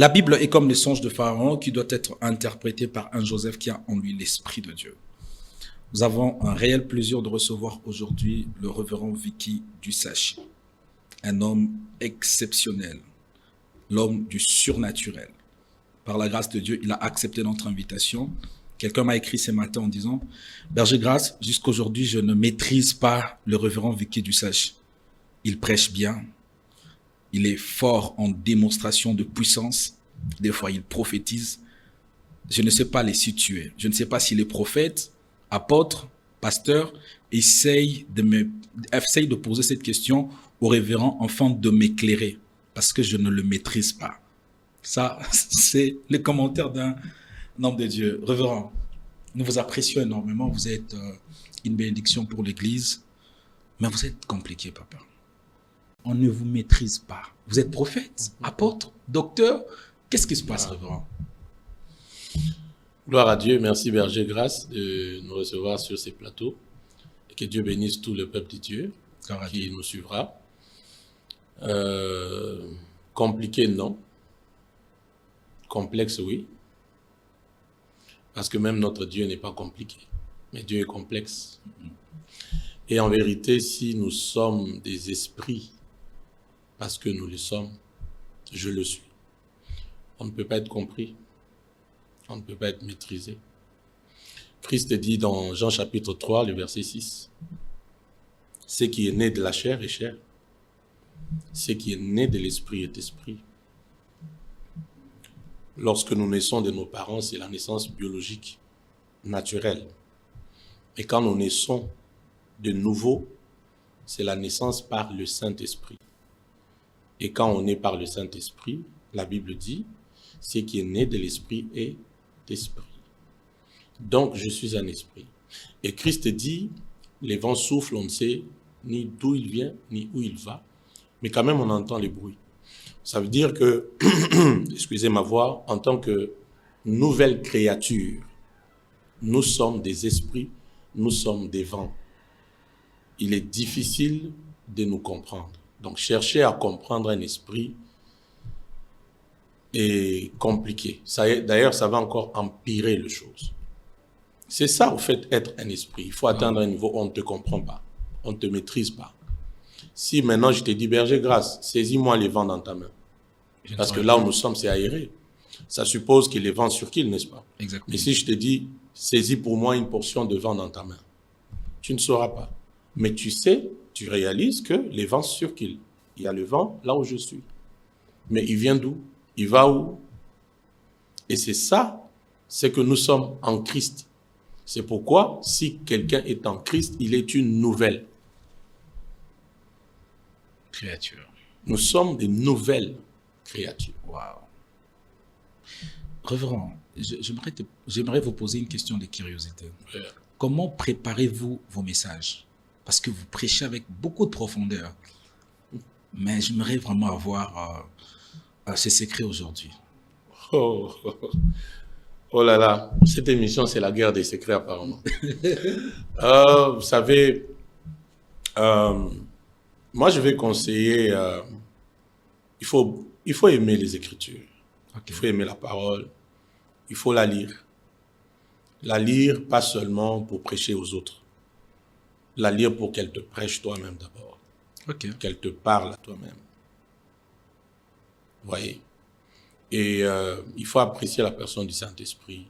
La Bible est comme les songes de Pharaon qui doit être interprété par un Joseph qui a en lui l'Esprit de Dieu. Nous avons un réel plaisir de recevoir aujourd'hui le révérend Vicky Dusachi, un homme exceptionnel, l'homme du surnaturel. Par la grâce de Dieu, il a accepté notre invitation. Quelqu'un m'a écrit ce matin en disant « Berger Grâce, jusqu'aujourd'hui, je ne maîtrise pas le révérend Vicky Dusachi. Il prêche bien, il est fort en démonstration de puissance, des fois il prophétise. Je ne sais pas les situer, je ne sais pas s'il est prophète, apôtre, pasteur. Essaye de poser cette question au révérend afin de m'éclairer, parce que je ne le maîtrise pas. » Ça, c'est le commentaire d'un homme de Dieu. Révérend, nous vous apprécions énormément. Vous êtes une bénédiction pour l'Église, mais vous êtes compliqué, papa. On ne vous maîtrise pas. Vous êtes prophète, apôtre, docteur. Qu'est-ce qui se passe, révérend? Gloire à Dieu. Merci, Berger Grâce, de nous recevoir sur ces plateaux. Et que Dieu bénisse tout le peuple de Dieu qui nous suivra. Compliqué, non. Complexe, oui. Parce que même notre Dieu n'est pas compliqué. Mais Dieu est complexe. Et en vérité, si nous sommes des esprits, parce que nous le sommes, je le suis, on ne peut pas être compris. On ne peut pas être maîtrisé. Christ dit dans Jean chapitre 3, le verset 6, « Ce qui est né de la chair est chair. Ce qui est né de l'esprit est esprit. » Lorsque nous naissons de nos parents, c'est la naissance biologique, naturelle. Et quand nous naissons de nouveau, c'est la naissance par le Saint-Esprit. Et quand on est par le Saint-Esprit, la Bible dit, ce qui est né de l'Esprit est esprit. Donc, je suis un esprit. Et Christ dit, les vents soufflent, on ne sait ni d'où il vient, ni où il va, mais quand même on entend les bruits. Ça veut dire que, excusez ma voix, en tant que nouvelle créature, nous sommes des esprits, nous sommes des vents. Il est difficile de nous comprendre. Donc, chercher à comprendre un esprit est compliqué. D'ailleurs, ça va encore empirer les choses. C'est ça, au fait, être un esprit. Il faut atteindre un niveau où on ne te comprend pas, on ne te maîtrise pas. Si maintenant je te dis, Berger Grâce, saisis-moi les vents dans ta main. Parce que là où nous sommes, c'est aéré. Ça suppose que les vents circulent, n'est-ce pas? Exactement. Mais si je te dis, saisis pour moi une portion de vent dans ta main, tu ne sauras pas. Mais tu sais, tu réalises que les vents circulent. Il y a le vent là où je suis. Mais il vient d'où? Il va où? Et c'est ça, c'est que nous sommes en Christ. C'est pourquoi, si quelqu'un est en Christ, il est une nouvelle créature. Nous sommes des nouvelles créatures. Waouh. Révérend, j'aimerais vous poser une question de curiosité. Ouais. Comment préparez-vous vos messages? Parce que vous prêchez avec beaucoup de profondeur. Mais j'aimerais vraiment avoir ces secrets aujourd'hui. Oh, oh, oh. Oh là là, cette émission, c'est la guerre des secrets apparemment. Vous savez, moi je vais conseiller, il faut aimer les Écritures. Okay. Il faut aimer la parole, il faut la lire. La lire pas seulement pour prêcher aux autres. La lire pour qu'elle te prêche toi-même d'abord. Okay. Qu'elle te parle à toi-même. Vous voyez? Et il faut apprécier la personne du Saint-Esprit.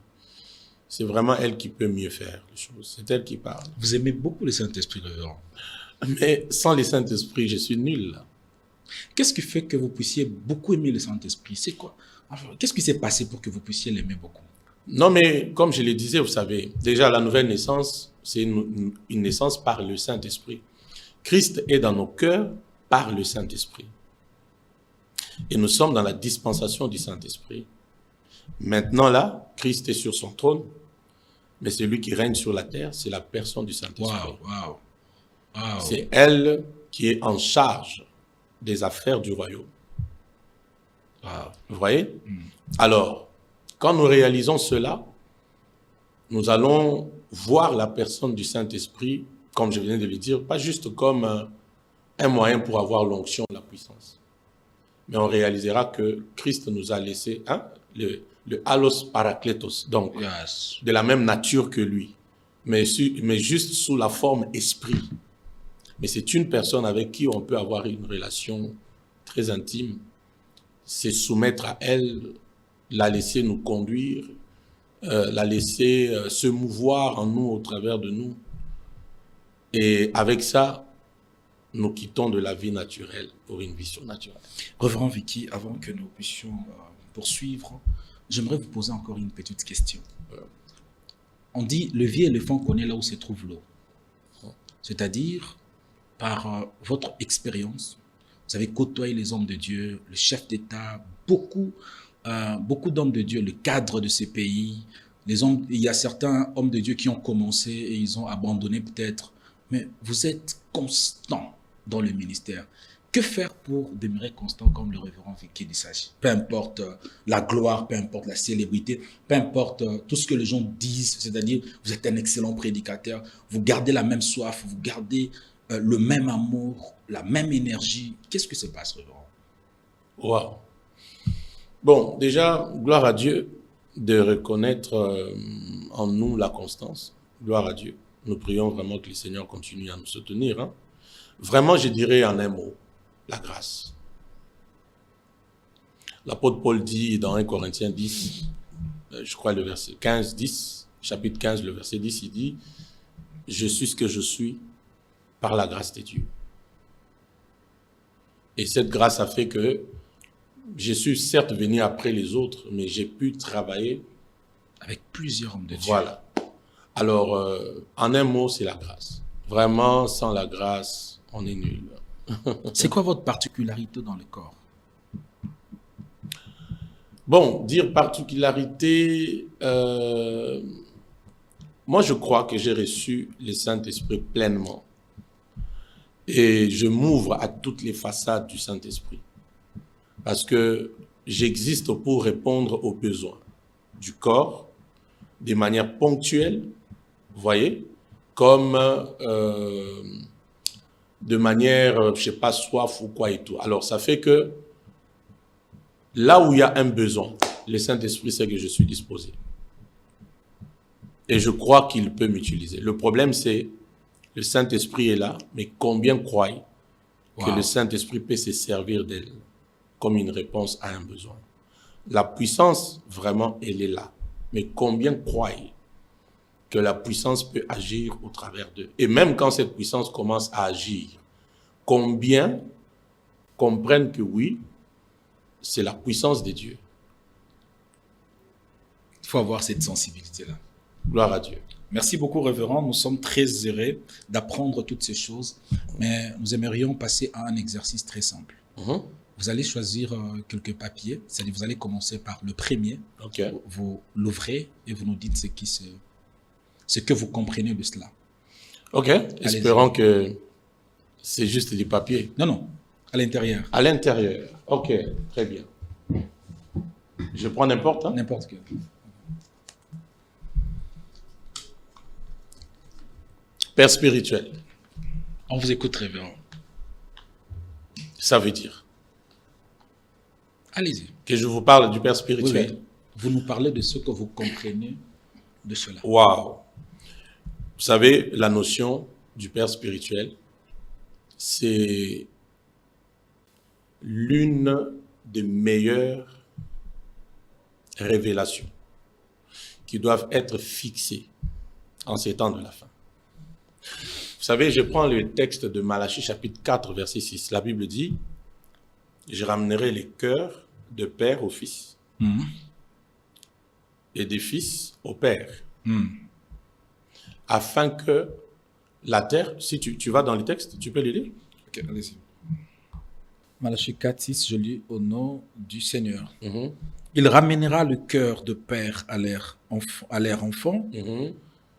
C'est vraiment elle qui peut mieux faire les choses. C'est elle qui parle. Vous aimez beaucoup le Saint-Esprit, révérend. Mais sans le Saint-Esprit, je suis nul. Qu'est-ce qui fait que vous puissiez beaucoup aimer le Saint-Esprit? C'est quoi? Enfin, qu'est-ce qui s'est passé pour que vous puissiez l'aimer beaucoup? Non, mais comme je le disais, vous savez, déjà la nouvelle naissance, c'est une naissance par le Saint-Esprit. Christ est dans nos cœurs par le Saint-Esprit. Et nous sommes dans la dispensation du Saint-Esprit. Maintenant là, Christ est sur son trône, mais celui qui règne sur la terre, c'est la personne du Saint-Esprit. Wow. C'est elle qui est en charge des affaires du royaume. Wow. Vous voyez? Alors, quand nous réalisons cela, nous allons voir la personne du Saint-Esprit, comme je viens de le dire, pas juste comme un moyen pour avoir l'onction, la puissance, mais on réalisera que Christ nous a laissé le allos parakletos, donc de la même nature que lui, mais juste sous la forme esprit. Mais c'est une personne avec qui on peut avoir une relation très intime, c'est soumettre à elle, la laisser nous conduire, la laisser se mouvoir en nous, au travers de nous. Et avec ça, nous quittons de la vie naturelle pour une vie surnaturelle. Révérend Vicky, avant que nous puissions poursuivre, j'aimerais vous poser encore une petite question. On dit, le vieux éléphant connaît là où se trouve l'eau. C'est-à-dire, par votre expérience, vous avez côtoyé les hommes de Dieu, le chef d'État, beaucoup d'hommes de Dieu, le cadre de ces pays. Il y a certains hommes de Dieu qui ont commencé et ils ont abandonné peut-être. Mais vous êtes constant dans le ministère. Que faire pour demeurer constant comme le révérend Vicky Disachi? Peu importe la gloire, peu importe la célébrité, peu importe tout ce que les gens disent, c'est-à-dire vous êtes un excellent prédicateur, vous gardez la même soif, vous gardez le même amour, la même énergie. Qu'est-ce que se passe, révérend? Wow. Bon, déjà, gloire à Dieu de reconnaître en nous la constance. Gloire à Dieu. Nous prions vraiment que le Seigneur continue à nous soutenir. Vraiment, je dirais en un mot, la grâce. L'apôtre Paul dit dans 1 Corinthiens 10, je crois le verset 15, 10, chapitre 15, le verset 10, il dit « Je suis ce que je suis par la grâce de Dieu. » Et cette grâce a fait que je suis certes venu après les autres, mais j'ai pu travailler avec plusieurs hommes de Dieu. Voilà. Alors, en un mot, c'est la grâce. Vraiment, sans la grâce, on est nul. C'est quoi votre particularité dans le corps? Bon, dire particularité, moi je crois que j'ai reçu le Saint-Esprit pleinement. Et je m'ouvre à toutes les façades du Saint-Esprit. Parce que j'existe pour répondre aux besoins du corps, de manière ponctuelle, vous voyez, comme de manière, je sais pas, soif ou quoi et tout. Alors, ça fait que là où il y a un besoin, le Saint-Esprit sait que je suis disposé. Et je crois qu'il peut m'utiliser. Le problème, c'est le Saint-Esprit est là, mais combien croient que le Saint-Esprit peut se servir d'elle comme une réponse à un besoin? La puissance, vraiment, elle est là. Mais combien croient que la puissance peut agir au travers d'eux? Et même quand cette puissance commence à agir, combien comprennent que oui, c'est la puissance de Dieu? Il faut avoir cette sensibilité-là. Gloire à Dieu. Merci beaucoup, révérend. Nous sommes très heureux d'apprendre toutes ces choses, mais nous aimerions passer à un exercice très simple. Vous allez choisir quelques papiers, c'est-à-dire vous allez commencer par le premier. Okay. Vous l'ouvrez et vous nous dites ce que vous comprenez de cela. Ok, espérons que c'est juste du papier. Non, non, à l'intérieur. À l'intérieur, ok, très bien. Je prends n'importe. Hein? N'importe quel. Père spirituel. On vous écoute, révérend. Ça veut dire? Allez-y. Que je vous parle du Père spirituel. Oui, oui. Vous nous parlez de ce que vous comprenez de cela. Waouh! Vous savez, la notion du Père spirituel, c'est l'une des meilleures révélations qui doivent être fixées en ces temps de la fin. Vous savez, je prends le texte de Malachie chapitre 4, verset 6. La Bible dit, « Je ramènerai les cœurs de père au fils et des fils au père, afin que la terre... » Si tu vas dans le texte, tu peux le lire? Ok, allez-y. Malachie 4, 6, je lis au nom du Seigneur. Il ramènera le cœur de père à leur enfant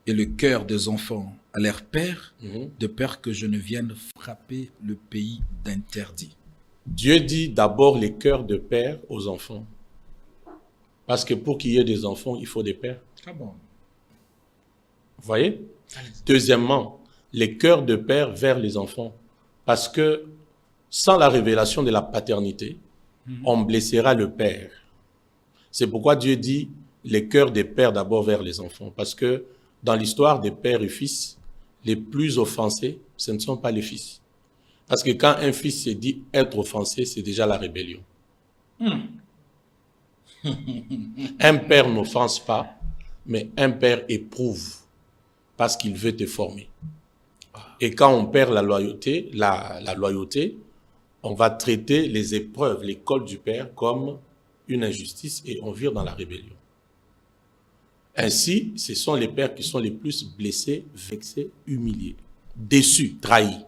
et le cœur des enfants à leur père, de peur que je ne vienne frapper le pays d'interdit. Dieu dit d'abord les cœurs de père aux enfants. Parce que pour qu'il y ait des enfants, il faut des pères. Ah bon. Vous voyez? Deuxièmement, les cœurs de père vers les enfants. Parce que sans la révélation de la paternité, on blessera le père. C'est pourquoi Dieu dit les cœurs des pères d'abord vers les enfants. Parce que dans l'histoire des pères et fils, les plus offensés, ce ne sont pas les fils. Parce que quand un fils se dit être offensé, c'est déjà la rébellion. Un père n'offense pas, mais un père éprouve parce qu'il veut te former. Et quand on perd la loyauté, la loyauté, on va traiter les épreuves, l'école du père comme une injustice et on vire dans la rébellion. Ainsi, ce sont les pères qui sont les plus blessés, vexés, humiliés, déçus, trahis.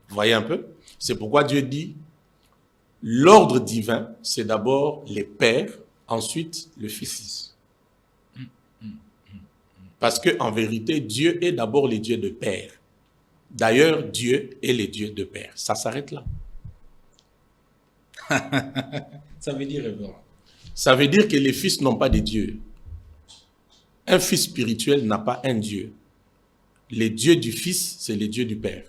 Vous voyez un peu? C'est pourquoi Dieu dit, l'ordre divin, c'est d'abord les pères, ensuite le Fils. Parce qu'en vérité, Dieu est d'abord le Dieu de père. D'ailleurs, Dieu est le Dieu de père. Ça s'arrête là. Ça veut dire, révérend. Ça veut dire que les fils n'ont pas de Dieu. Un fils spirituel n'a pas un Dieu. Le Dieu du Fils, c'est le Dieu du Père.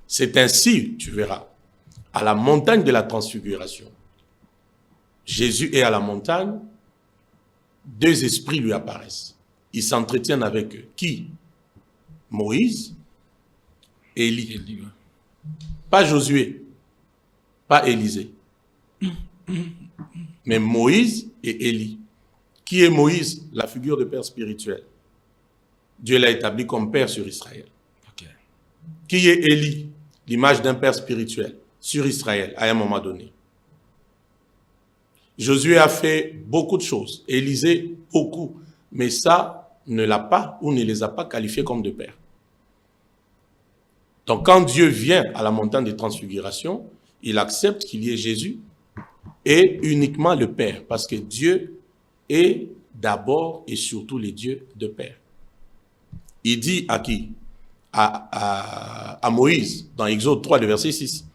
C'est ainsi, tu verras, à la montagne de la transfiguration. Jésus est à la montagne, deux esprits lui apparaissent. Ils s'entretiennent avec eux. Qui? Moïse et Élie. Pas Josué, pas Élisée. Mais Moïse et Élie. Qui est Moïse? La figure de père spirituel. Dieu l'a établi comme père sur Israël. Okay. Qui est Élie? L'image d'un père spirituel sur Israël à un moment donné. Josué a fait beaucoup de choses. Élisée, beaucoup. Mais ça ne l'a pas ou ne les a pas qualifiés comme de pères. Donc quand Dieu vient à la montagne de transfiguration, il accepte qu'il y ait Jésus et uniquement le Père. Parce que Dieu est d'abord et surtout le Dieu de Père. Il dit à qui? À Moïse, dans Exode 3, le verset 6.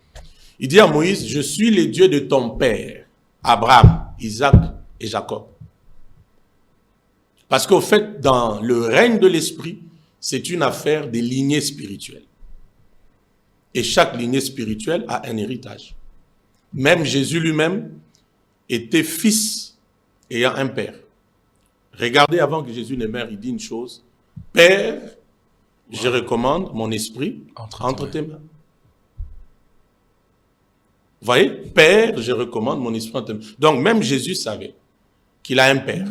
Il dit à Moïse, je suis le Dieu de ton père, Abraham, Isaac et Jacob. Parce qu'au fait, dans le règne de l'esprit, c'est une affaire des lignées spirituelles. Et chaque lignée spirituelle a un héritage. Même Jésus lui-même était fils ayant un père. Regardez, avant que Jésus ne meure, il dit une chose. Père, je recommande mon esprit entre tes mains. Vous voyez? Père, je recommande mon esprit entre tes mains. Donc même Jésus savait qu'il a un père.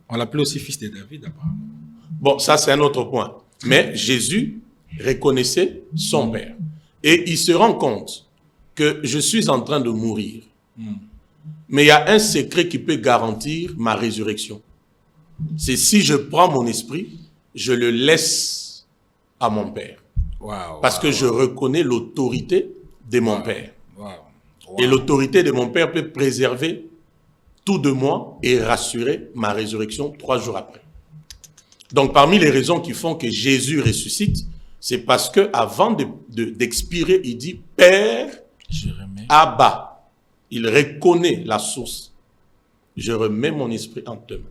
On l'appelait aussi fils de David, apparemment. Bon, ça c'est un autre point. Mais Jésus reconnaissait son père. Et il se rend compte que je suis en train de mourir. Mais il y a un secret qui peut garantir ma résurrection. C'est si je prends mon esprit, je le laisse à mon Père. Parce que je reconnais l'autorité de mon Père. Et l'autorité de mon Père peut préserver tout de moi et rassurer ma résurrection 3 jours après. Donc parmi les raisons qui font que Jésus ressuscite, c'est parce que avant d'expirer, il dit Père, Abba. Il reconnaît la source. Je remets mon esprit entre tes mains.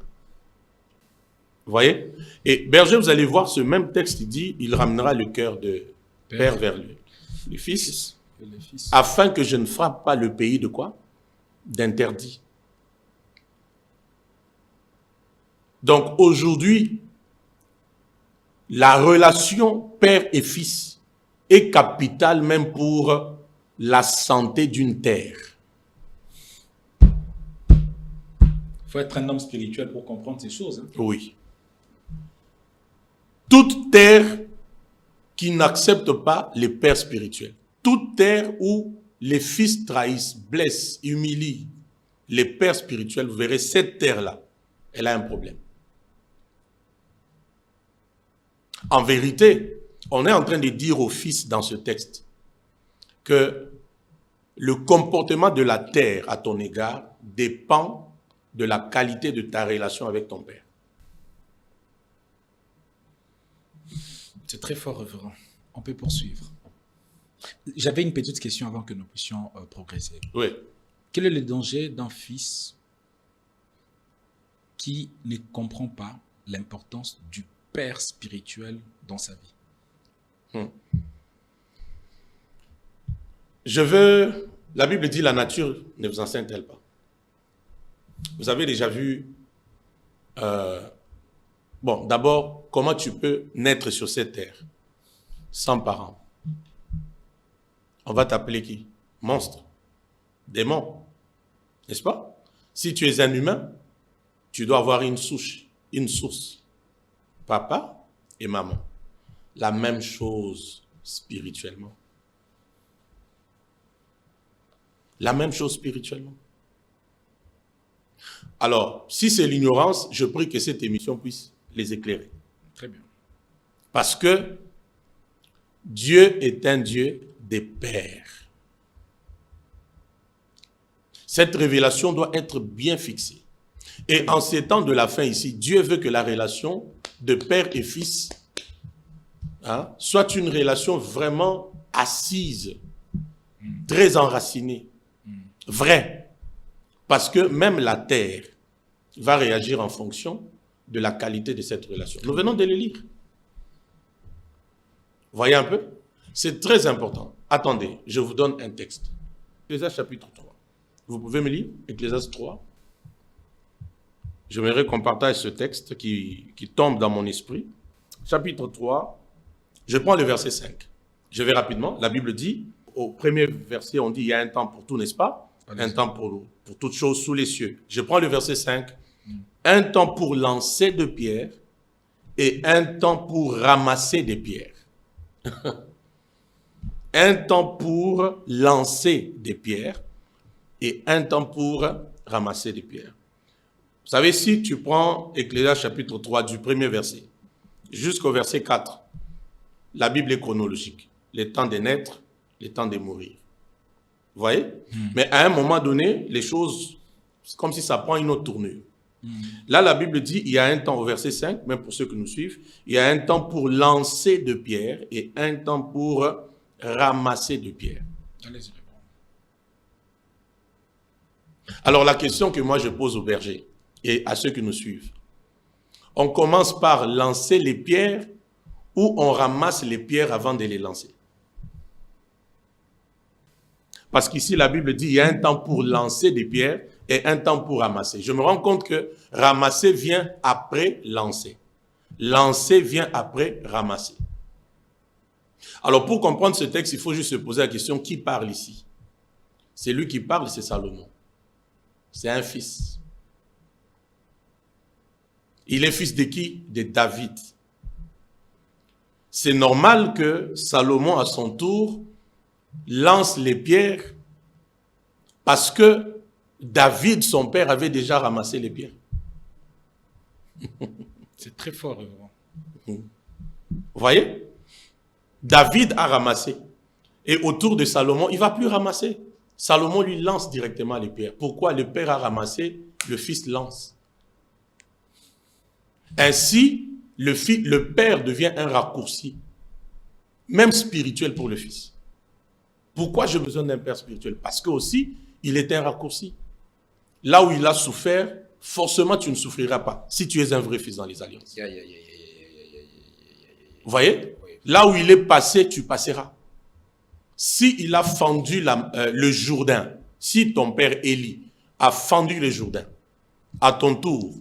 Vous voyez? Et berger, vous allez voir ce même texte, il dit, il ramènera le cœur de Père vers lui, le Fils, afin que je ne frappe pas le pays de quoi? D'interdit. Donc aujourd'hui, la relation père et fils est capitale même pour la santé d'une terre. Il faut être un homme spirituel pour comprendre ces choses. Hein? Oui. Toute terre qui n'accepte pas les pères spirituels, toute terre où les fils trahissent, blessent, humilient les pères spirituels, vous verrez, cette terre-là, elle a un problème. En vérité, on est en train de dire aux fils dans ce texte que le comportement de la terre à ton égard dépend de la qualité de ta relation avec ton père. C'est très fort, révérend. On peut poursuivre. J'avais une petite question avant que nous puissions progresser. Oui. Quel est le danger d'un fils qui ne comprend pas l'importance du père spirituel dans sa vie? La Bible dit la nature ne vous enseigne-t-elle pas? Vous avez déjà vu, bon, d'abord, comment tu peux naître sur cette terre sans parents? On va t'appeler qui? Monstre, démon, n'est-ce pas? Si tu es un humain, tu dois avoir une source, papa et maman. La même chose spirituellement. La même chose spirituellement. Alors, si c'est l'ignorance, je prie que cette émission puisse les éclairer. Très bien. Parce que Dieu est un Dieu des pères. Cette révélation doit être bien fixée. Et en ces temps de la fin ici, Dieu veut que la relation de père et fils soit une relation vraiment assise, très enracinée, vraie. Parce que même la terre va réagir en fonction de la qualité de cette relation. Nous venons de le lire. Voyez un peu? C'est très important. Attendez, je vous donne un texte. Ecclésiaste chapitre 3. Vous pouvez me lire Ecclésiaste 3. J'aimerais qu'on partage ce texte qui tombe dans mon esprit. Chapitre 3, je prends le verset 5. Je vais rapidement. La Bible dit, au premier verset, on dit, il y a un temps pour tout, n'est-ce pas? Un temps pour toutes choses sous les cieux. Je prends le verset 5. Un temps pour lancer de pierres et un temps pour ramasser des pierres. Un temps pour lancer des pierres et un temps pour ramasser des pierres. Vous savez, si tu prends Ecclésiaste chapitre 3 du premier verset jusqu'au verset 4, la Bible est chronologique. Les temps de naître, les temps de mourir. Vous voyez? Mais à un moment donné, les choses, c'est comme si ça prend une autre tournure. Là, la Bible dit, il y a un temps, au verset 5, même pour ceux qui nous suivent, il y a un temps pour lancer de pierres et un temps pour ramasser de pierres. Allez-y. Alors, la question que moi je pose aux bergers et à ceux qui nous suivent, on commence par lancer les pierres ou on ramasse les pierres avant de les lancer? Parce qu'ici, la Bible dit, il y a un temps pour lancer des pierres et un temps pour ramasser. Je me rends compte que ramasser vient après lancer. Lancer vient après ramasser. Alors, pour comprendre ce texte, il faut juste se poser la question, qui parle ici? C'est lui qui parle, c'est Salomon. C'est un fils. Il est fils de qui? De David. C'est normal que Salomon, à son tour, lance les pierres parce que David, son père, avait déjà ramassé les pierres. C'est très fort, révérend. Vous voyez? David a ramassé. Et autour de Salomon, il ne va plus ramasser. Salomon lui lance directement les pierres. Pourquoi le père a ramassé, le fils lance? Ainsi, le père devient un raccourci, même spirituel pour le fils. Pourquoi j'ai besoin d'un père spirituel? Parce que aussi, il est un raccourci. Là où il a souffert, forcément tu ne souffriras pas si tu es un vrai fils dans les alliances. Vous voyez? Là où il est passé, tu passeras. Si il a fendu le Jourdain, si ton père Élie a fendu le Jourdain, à ton tour,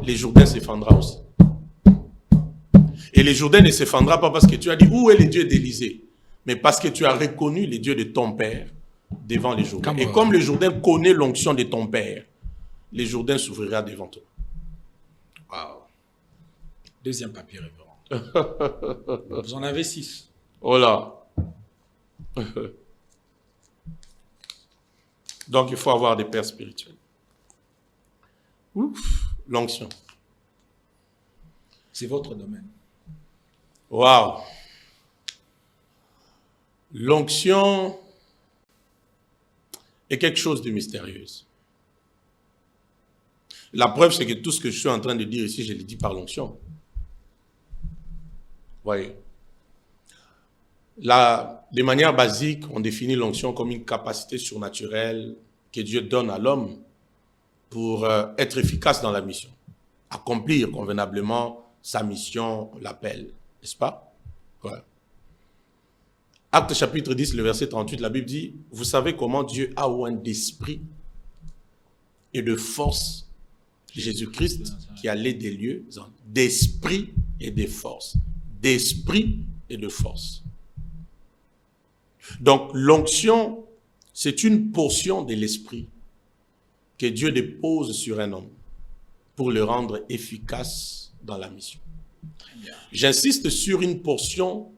le Jourdain s'effendra aussi. Et le Jourdain ne s'effendra pas parce que tu as dit, où est le Dieu d'Élysée? Mais parce que tu as reconnu les dieux de ton père devant les Jourdains. Et comme le Jourdain connaît l'onction de ton père, le Jourdain s'ouvrira devant toi. Waouh. Deuxième papier, révérend. Vous en avez 6. Oh là. Donc il faut avoir des pères spirituels. Ouf, l'onction. C'est votre domaine. Waouh. L'onction est quelque chose de mystérieux. La preuve, c'est que tout ce que je suis en train de dire ici, je le dis par l'onction. Voyez. De manière basique, on définit l'onction comme une capacité surnaturelle que Dieu donne à l'homme pour être efficace dans la mission, accomplir convenablement sa mission, l'appel, n'est-ce pas? Ouais. Actes chapitre 10, le verset 38, la Bible dit, vous savez comment Dieu a oint d'esprit et de force Jésus-Christ qui allait des lieux d'esprit et de force. D'esprit et de force. Donc l'onction, c'est une portion de l'esprit que Dieu dépose sur un homme pour le rendre efficace dans la mission. J'insiste sur une portion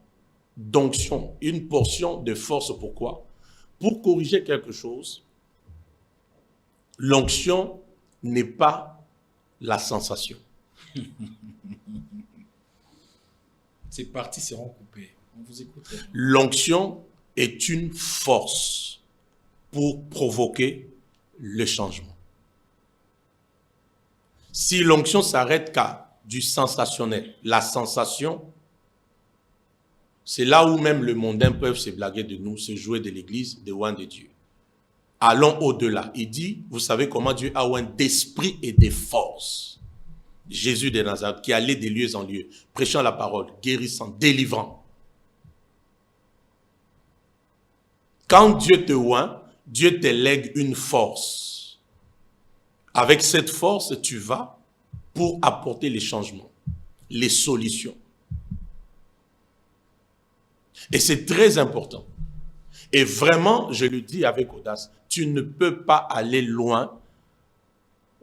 d'onction, une portion de force. Pourquoi? Pour corriger quelque chose. L'onction n'est pas la sensation. Ces parties seront coupées. On vous écoute. L'onction est une force pour provoquer le changement. Si l'onction s'arrête qu'à du sensationnel, la sensation, c'est là où même le mondain peut se blaguer de nous, se jouer de l'église, de loin de Dieu. Allons au-delà. Il dit, vous savez comment Dieu a oint d'esprit et de force. Jésus de Nazareth qui allait de lieu en lieu, prêchant la parole, guérissant, délivrant. Quand Dieu te oint, Dieu te lègue une force. Avec cette force, tu vas pour apporter les changements, les solutions. Et c'est très important. Et vraiment, je le dis avec audace, tu ne peux pas aller loin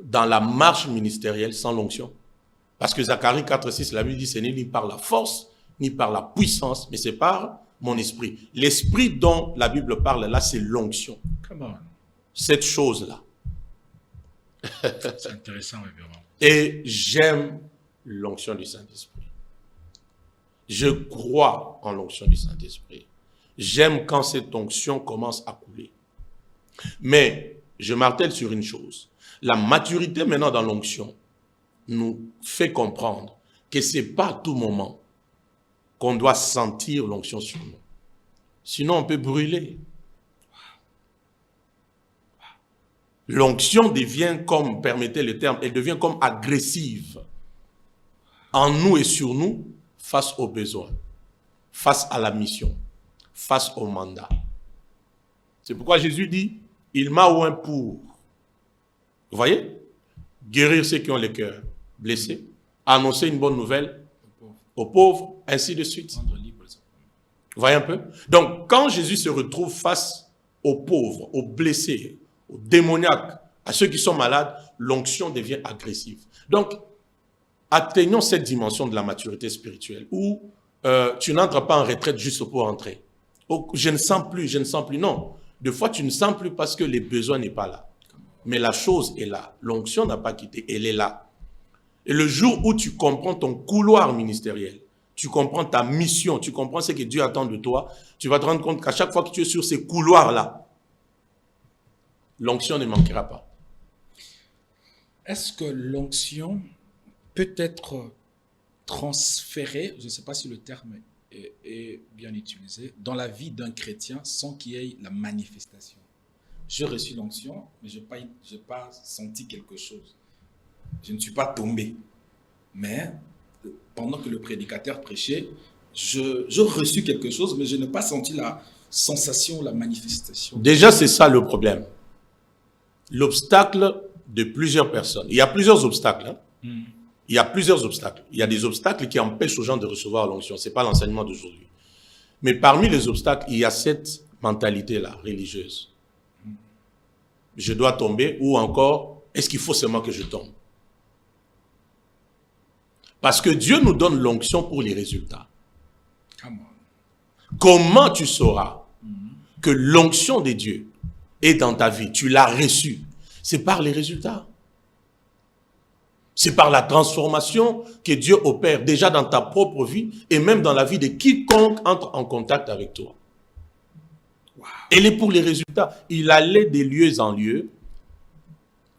dans la marche ministérielle sans l'onction. Parce que Zacharie 4,6, la Bible dit, ce n'est ni par la force, ni par la puissance, mais c'est par mon esprit. L'esprit dont la Bible parle là, c'est l'onction. Cette chose-là. C'est intéressant, révérend. Et j'aime l'onction du Saint-Esprit. Je crois en l'onction du Saint-Esprit. J'aime quand cette onction commence à couler. Mais je martèle sur une chose. La maturité maintenant dans l'onction nous fait comprendre que ce n'est pas à tout moment qu'on doit sentir l'onction sur nous. Sinon, on peut brûler. L'onction devient comme, permettez le terme, elle devient comme agressive en nous et sur nous face aux besoins, face à la mission, face au mandat. C'est pourquoi Jésus dit, il m'a oint pour, vous voyez, guérir ceux qui ont le cœur blessé, annoncer une bonne nouvelle aux pauvres, ainsi de suite. Vous voyez un peu? Donc, quand Jésus se retrouve face aux pauvres, aux blessés, aux démoniaques, à ceux qui sont malades, l'onction devient agressive. Donc, atteignons cette dimension de la maturité spirituelle où tu n'entres pas en retraite juste pour entrer. Oh, je ne sens plus. Non, des fois tu ne sens plus parce que les besoins n'est pas là. Mais la chose est là. L'onction n'a pas quitté, elle est là. Et le jour où tu comprends ton couloir ministériel, tu comprends ta mission, tu comprends ce que Dieu attend de toi, tu vas te rendre compte qu'à chaque fois que tu es sur ces couloirs-là, l'onction ne manquera pas. Est-ce que l'onction peut être transférée, je ne sais pas si le terme est bien utilisé, dans la vie d'un chrétien sans qu'il y ait la manifestation? J'ai reçu l'onction, mais je n'ai pas senti quelque chose. Je ne suis pas tombé. Mais pendant que le prédicateur prêchait, je reçus quelque chose, mais je n'ai pas senti la sensation, la manifestation. Déjà, c'est ça le problème. L'obstacle de plusieurs personnes. Il y a plusieurs obstacles. Hein? Il y a plusieurs obstacles. Il y a des obstacles qui empêchent aux gens de recevoir l'onction. Ce n'est pas l'enseignement d'aujourd'hui. Mais parmi les obstacles, il y a cette mentalité-là, religieuse. Je dois tomber ou encore, est-ce qu'il faut seulement que je tombe? Parce que Dieu nous donne l'onction pour les résultats. Comment tu sauras que l'onction de Dieu est dans ta vie? Tu l'as reçue. C'est par les résultats. C'est par la transformation que Dieu opère déjà dans ta propre vie et même dans la vie de quiconque entre en contact avec toi. Wow. Elle est pour les résultats. Il allait de lieu en lieu,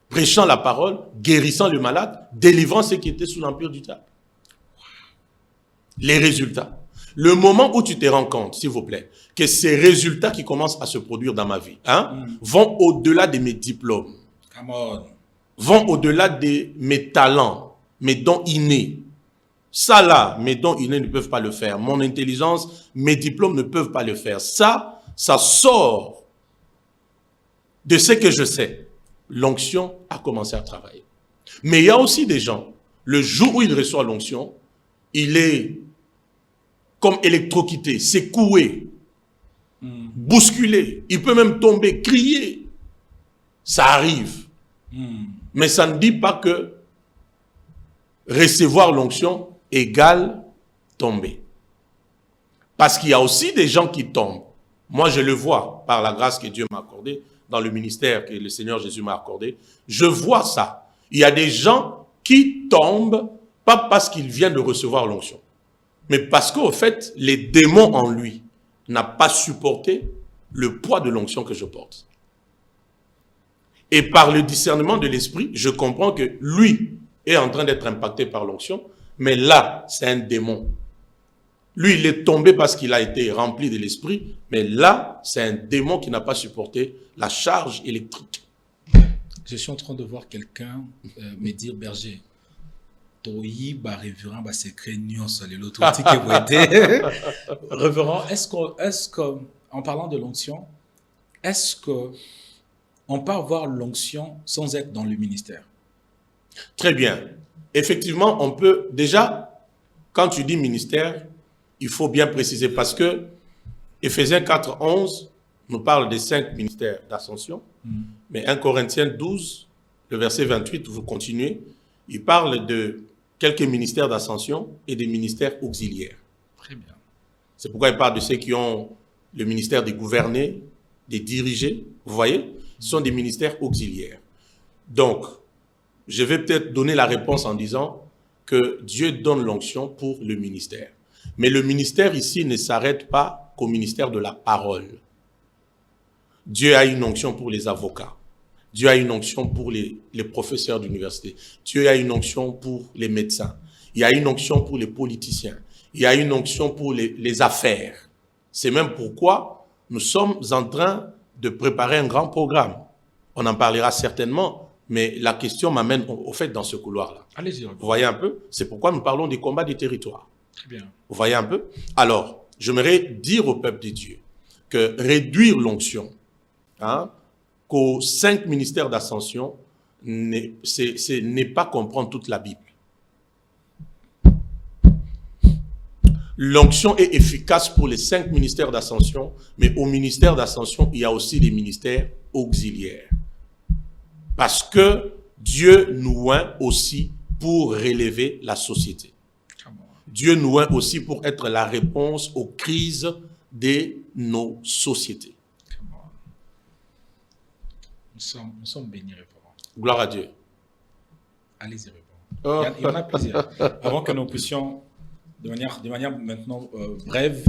prêchant la parole, guérissant le malade, délivrant ceux qui étaient sous l'empire du diable. Les résultats. Le moment où tu te rends compte, s'il vous plaît, que ces résultats qui commencent à se produire dans ma vie vont au-delà de mes diplômes, vont au-delà de mes talents, mes dons innés, Ça là, mes dons innés ne peuvent pas le faire. Mon intelligence, mes diplômes ne peuvent pas le faire. Ça sort de ce que je sais. L'onction a commencé à travailler. Mais il y a aussi des gens, le jour où il reçoit l'onction, il est comme électrocuté, secoué, bousculé. Il peut même tomber, crier. Ça arrive. Mais ça ne dit pas que recevoir l'onction égale tomber. Parce qu'il y a aussi des gens qui tombent. Moi, je le vois par la grâce que Dieu m'a accordée, dans le ministère que le Seigneur Jésus m'a accordé. Je vois ça. Il y a des gens qui tombent, pas parce qu'ils viennent de recevoir l'onction, mais parce qu'au fait, les démons en lui n'ont pas supporté le poids de l'onction que je porte. Et par le discernement de l'esprit, je comprends que lui est en train d'être impacté par l'onction, mais là, c'est un démon. Lui, il est tombé parce qu'il a été rempli de l'esprit, mais là, c'est un démon qui n'a pas supporté la charge électrique. Je suis en train de voir quelqu'un me dire, berger, révérend, secret nyonso les l'autre qui vous aider. Révérend, est-ce que, en parlant de l'onction, est-ce que on peut avoir l'onction sans être dans le ministère? Très bien. Effectivement, on peut déjà, quand tu dis ministère, il faut bien préciser parce que Éphésiens 4:11 nous parle des 5 ministères d'ascension, mais 1 Corinthiens 12, le verset 28, vous continuez, il parle de quelques ministères d'ascension et des ministères auxiliaires. Très bien. C'est pourquoi il parle de ceux qui ont le ministère de gouverner, de diriger. Vous voyez, ce sont des ministères auxiliaires. Donc, je vais peut-être donner la réponse en disant que Dieu donne l'onction pour le ministère. Mais le ministère ici ne s'arrête pas qu'au ministère de la parole. Dieu a une onction pour les avocats. Dieu a une onction pour les professeurs d'université. Dieu a une onction pour les médecins. Il y a une onction pour les politiciens. Il y a une onction pour les affaires. C'est même pourquoi nous sommes en train de préparer un grand programme. On en parlera certainement, mais la question m'amène au fait dans ce couloir-là. Allez-y. Vous voyez un peu? C'est pourquoi nous parlons des combats des territoires. Très bien. Vous voyez un peu? Alors, j'aimerais dire au peuple de Dieu que réduire l'onction, qu'aux 5 ministères d'ascension, n'est pas comprendre toute la Bible. L'onction est efficace pour les 5 ministères d'ascension, mais au ministère d'ascension, il y a aussi des ministères auxiliaires. Parce que Dieu nous oint aussi pour relever la société. Dieu nous oint aussi pour être la réponse aux crises de nos sociétés. Nous sommes bénis, révérend. Gloire à Dieu. Allez-y, révérend. Il y en a plusieurs. Avant que nous puissions, de manière maintenant brève,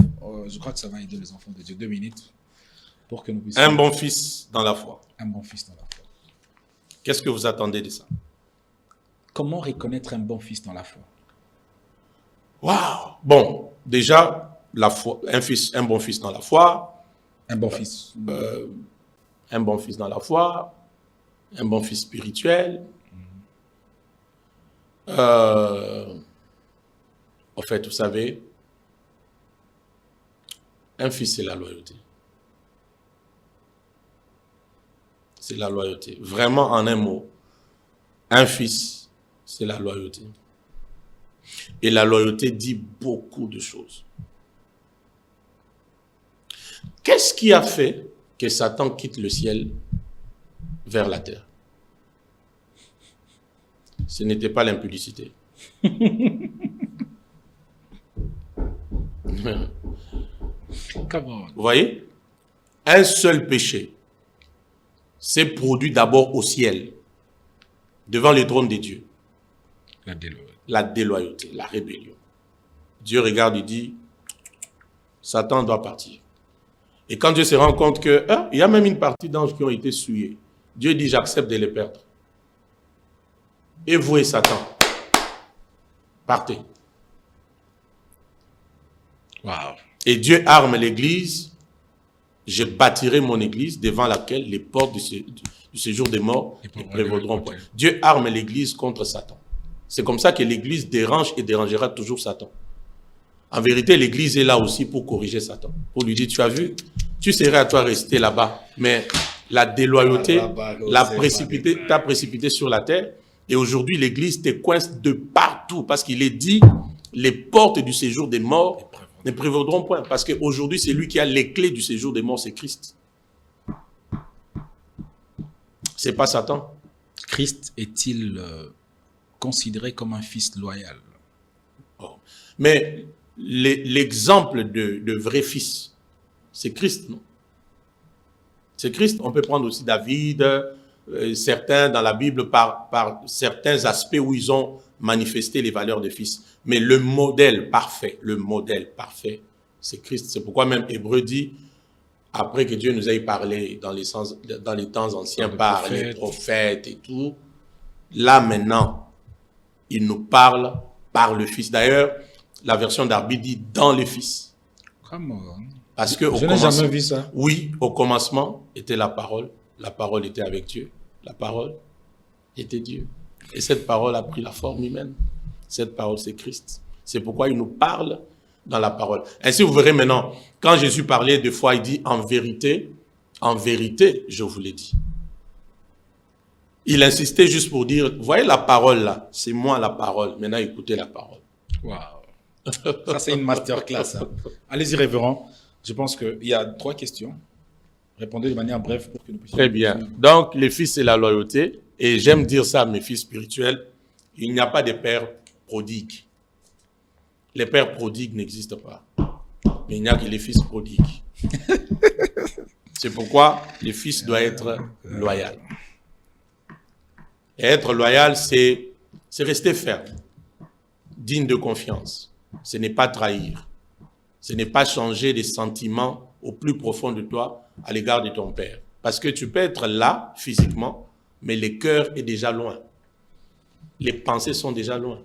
je crois que ça va aider les enfants de Dieu. 2 minutes pour que nous puissions... Un bon fils dans la foi. Un bon fils dans la foi. Qu'est-ce que vous attendez de ça? Comment reconnaître un bon fils dans la foi? Waouh! Bon, déjà, la foi, un bon fils dans la foi. Un bon fils. Un bon fils dans la foi. Un bon fils spirituel. En fait, vous savez, un fils, c'est la loyauté. C'est la loyauté. Vraiment, en un mot, un fils, c'est la loyauté. Et la loyauté dit beaucoup de choses. Qu'est-ce qui a fait que Satan quitte le ciel vers la terre? Ce n'était pas l'impudicité. Vous voyez? Un seul péché s'est produit d'abord au ciel, devant le trône de Dieu. La déloyauté, la rébellion. Dieu regarde et dit, Satan doit partir. Et quand Dieu se rend compte que, il y a même une partie d'anges qui ont été souillés, Dieu dit, j'accepte de les perdre. Et vous et Satan, partez. Wow. Et Dieu arme l'église. Je bâtirai mon église devant laquelle les portes du séjour des morts ne prévaudront pas. Dieu arme l'église contre Satan. C'est comme ça que l'Église dérange et dérangera toujours Satan. En vérité, l'Église est là aussi pour corriger Satan. Pour lui dire, tu as vu, tu serais à toi rester là-bas. Mais la déloyauté t'a précipité sur la terre. Et aujourd'hui, l'Église te coince de partout. Parce qu'il est dit, les portes du séjour des morts ne prévaudront point. Parce qu'aujourd'hui, c'est lui qui a les clés du séjour des morts, c'est Christ. C'est pas Satan. Christ est-il considéré comme un fils loyal? Mais l'exemple de vrai fils, c'est Christ, non? C'est Christ. On peut prendre aussi David, certains dans la Bible par certains aspects où ils ont manifesté les valeurs de fils. Mais le modèle parfait, c'est Christ. C'est pourquoi même Hébreu dit, après que Dieu nous ait parlé dans les temps anciens par les prophètes et tout, là maintenant, il nous parle par le Fils. D'ailleurs, la version d'Arbi dit dans le Fils. Parce que je n'ai jamais vu ça. Oui, au commencement était la parole était avec Dieu, la parole était Dieu. Et cette parole a pris la forme humaine. Cette parole, c'est Christ. C'est pourquoi il nous parle dans la parole. Ainsi, vous verrez maintenant, quand Jésus parlait deux fois, il dit en vérité, je vous l'ai dit. Il insistait juste pour dire, voyez la parole là, c'est moi la parole. Maintenant, écoutez la parole. Waouh. Ça, c'est une masterclass. Hein. Allez-y, révérend. Je pense qu'il y a 3 questions. Répondez de manière brève pour que nous puissions... Très bien. Donc, le fils, c'est la loyauté. Et j'aime dire ça à mes fils spirituels. Il n'y a pas de père prodigue. Les pères prodigues n'existent pas. Mais il n'y a que les fils prodigues. C'est pourquoi le fils doit être loyal. Et être loyal, c'est rester ferme, digne de confiance. Ce n'est pas trahir. Ce n'est pas changer des sentiments au plus profond de toi à l'égard de ton père. Parce que tu peux être là, physiquement, mais le cœur est déjà loin. Les pensées sont déjà loin.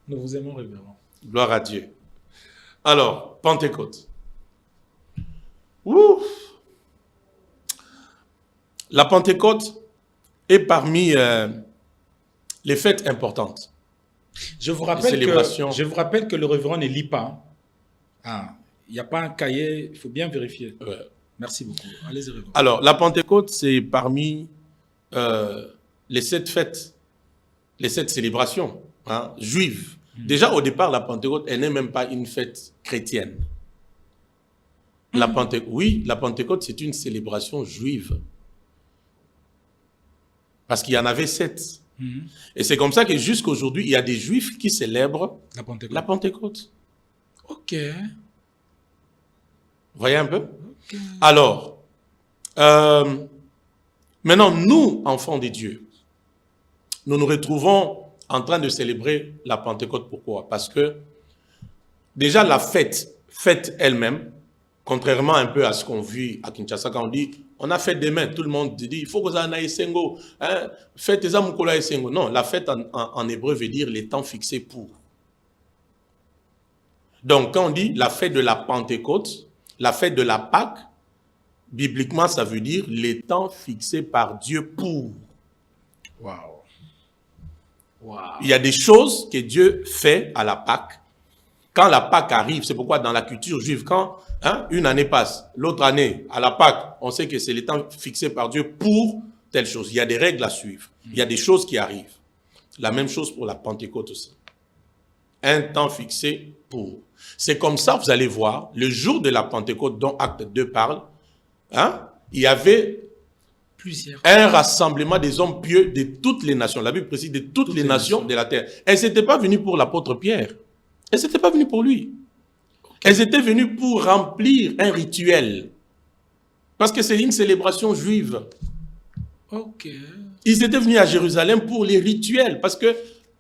Nous vous aimons, révérend. Gloire à Dieu. Alors, Pentecôte. Ouf. La Pentecôte est parmi les fêtes importantes. Je vous rappelle que le révérend ne lit pas. Ah, il n'y a pas un cahier, il faut bien vérifier. Ouais. Merci beaucoup. Allez-y, révérend. Alors, la Pentecôte, c'est parmi les 7 fêtes, les 7 célébrations juives. Déjà, au départ, la Pentecôte, elle n'est même pas une fête chrétienne. Oui, la Pentecôte, c'est une célébration juive. Parce qu'il y en avait 7. Et c'est comme ça que jusqu'à aujourd'hui, il y a des juifs qui célèbrent la Pentecôte. Ok. Voyez un peu? Okay. Alors, maintenant, nous, enfants de Dieu, nous nous retrouvons en train de célébrer la Pentecôte. Pourquoi? Parce que déjà la fête elle-même, contrairement un peu à ce qu'on vit à Kinshasa quand on dit on a fête demain, tout le monde dit il faut que ça aille sengo, fête des amoukolo et sengo. Non, la fête en hébreu veut dire les temps fixés pour. Donc quand on dit la fête de la Pentecôte, la fête de la Pâque, bibliquement ça veut dire les temps fixés par Dieu pour. Waouh. Wow. Il y a des choses que Dieu fait à la Pâque. Quand la Pâque arrive, c'est pourquoi dans la culture juive, quand une année passe, l'autre année, à la Pâque, on sait que c'est le temps fixé par Dieu pour telle chose. Il y a des règles à suivre. Il y a des choses qui arrivent. La même chose pour la Pentecôte aussi. Un temps fixé pour. C'est comme ça, vous allez voir, le jour de la Pentecôte dont Acte 2 parle, il y avait un rassemblement des hommes pieux de toutes les nations. La Bible précise de toutes les nations de la terre. Elles n'étaient pas venues pour l'apôtre Pierre. Elles n'étaient pas venues pour lui. Elles étaient venues pour remplir un rituel. Parce que c'est une célébration juive. Ok. Ils étaient venus à Jérusalem pour les rituels. Parce que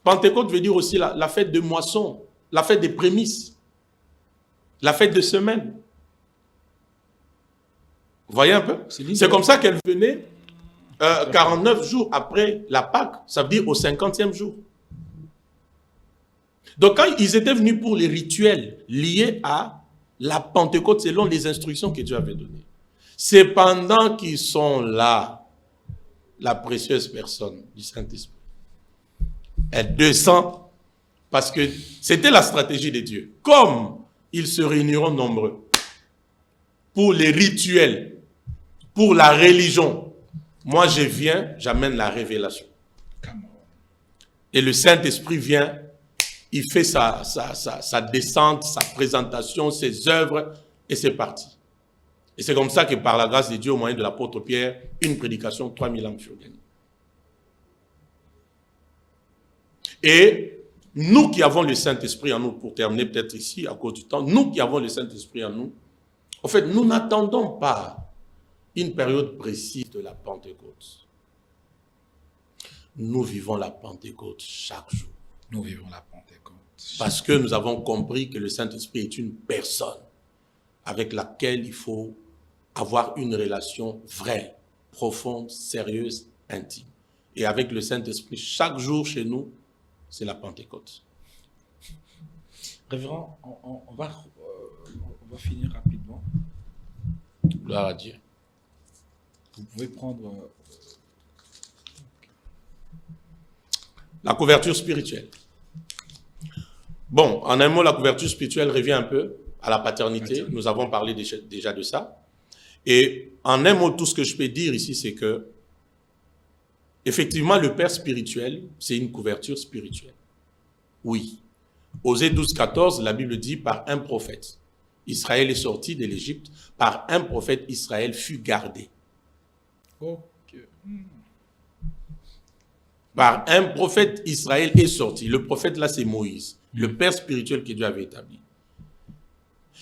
Pentecôte veut dire aussi la fête de moisson, la fête des prémices, la fête de semaine. Vous voyez un peu? C'est comme ça qu'elle venait 49 jours après la Pâque. Ça veut dire au 50e jour. Donc quand ils étaient venus pour les rituels liés à la Pentecôte selon les instructions que Dieu avait données. C'est pendant qu'ils sont là, la précieuse personne du Saint-Esprit Elle descend parce que c'était la stratégie de Dieu. Comme ils se réuniront nombreux pour les rituels, pour la religion, moi je viens, j'amène la révélation. Et le Saint-Esprit vient, il fait sa descente, sa présentation, ses œuvres, et c'est parti. Et c'est comme ça que par la grâce de Dieu, au moyen de l'apôtre Pierre, une prédication, 3000 âmes furent gagnées. Et nous qui avons le Saint-Esprit en nous, pour terminer peut-être ici, à cause du temps, nous qui avons le Saint-Esprit en nous, en fait, nous n'attendons pas une période précise de la Pentecôte. Nous vivons la Pentecôte chaque jour. Nous vivons la Pentecôte. Parce que nous avons compris que le Saint-Esprit est une personne avec laquelle il faut avoir une relation vraie, profonde, sérieuse, intime. Et avec le Saint-Esprit, chaque jour chez nous, c'est la Pentecôte. Révérend, on va finir rapidement. Gloire à Dieu. Vous pouvez prendre... La couverture spirituelle. Bon, en un mot, la couverture spirituelle revient un peu à la paternité. Nous avons parlé déjà de ça. Et en un mot, tout ce que je peux dire ici, c'est que effectivement, le père spirituel, c'est une couverture spirituelle. Oui. Osée 12, 14, la Bible dit, par un prophète, Israël est sorti de l'Égypte, par un prophète, Israël fut gardé. Ok. Par un prophète, Israël est sorti. Le prophète, là, c'est Moïse, le père spirituel que Dieu avait établi.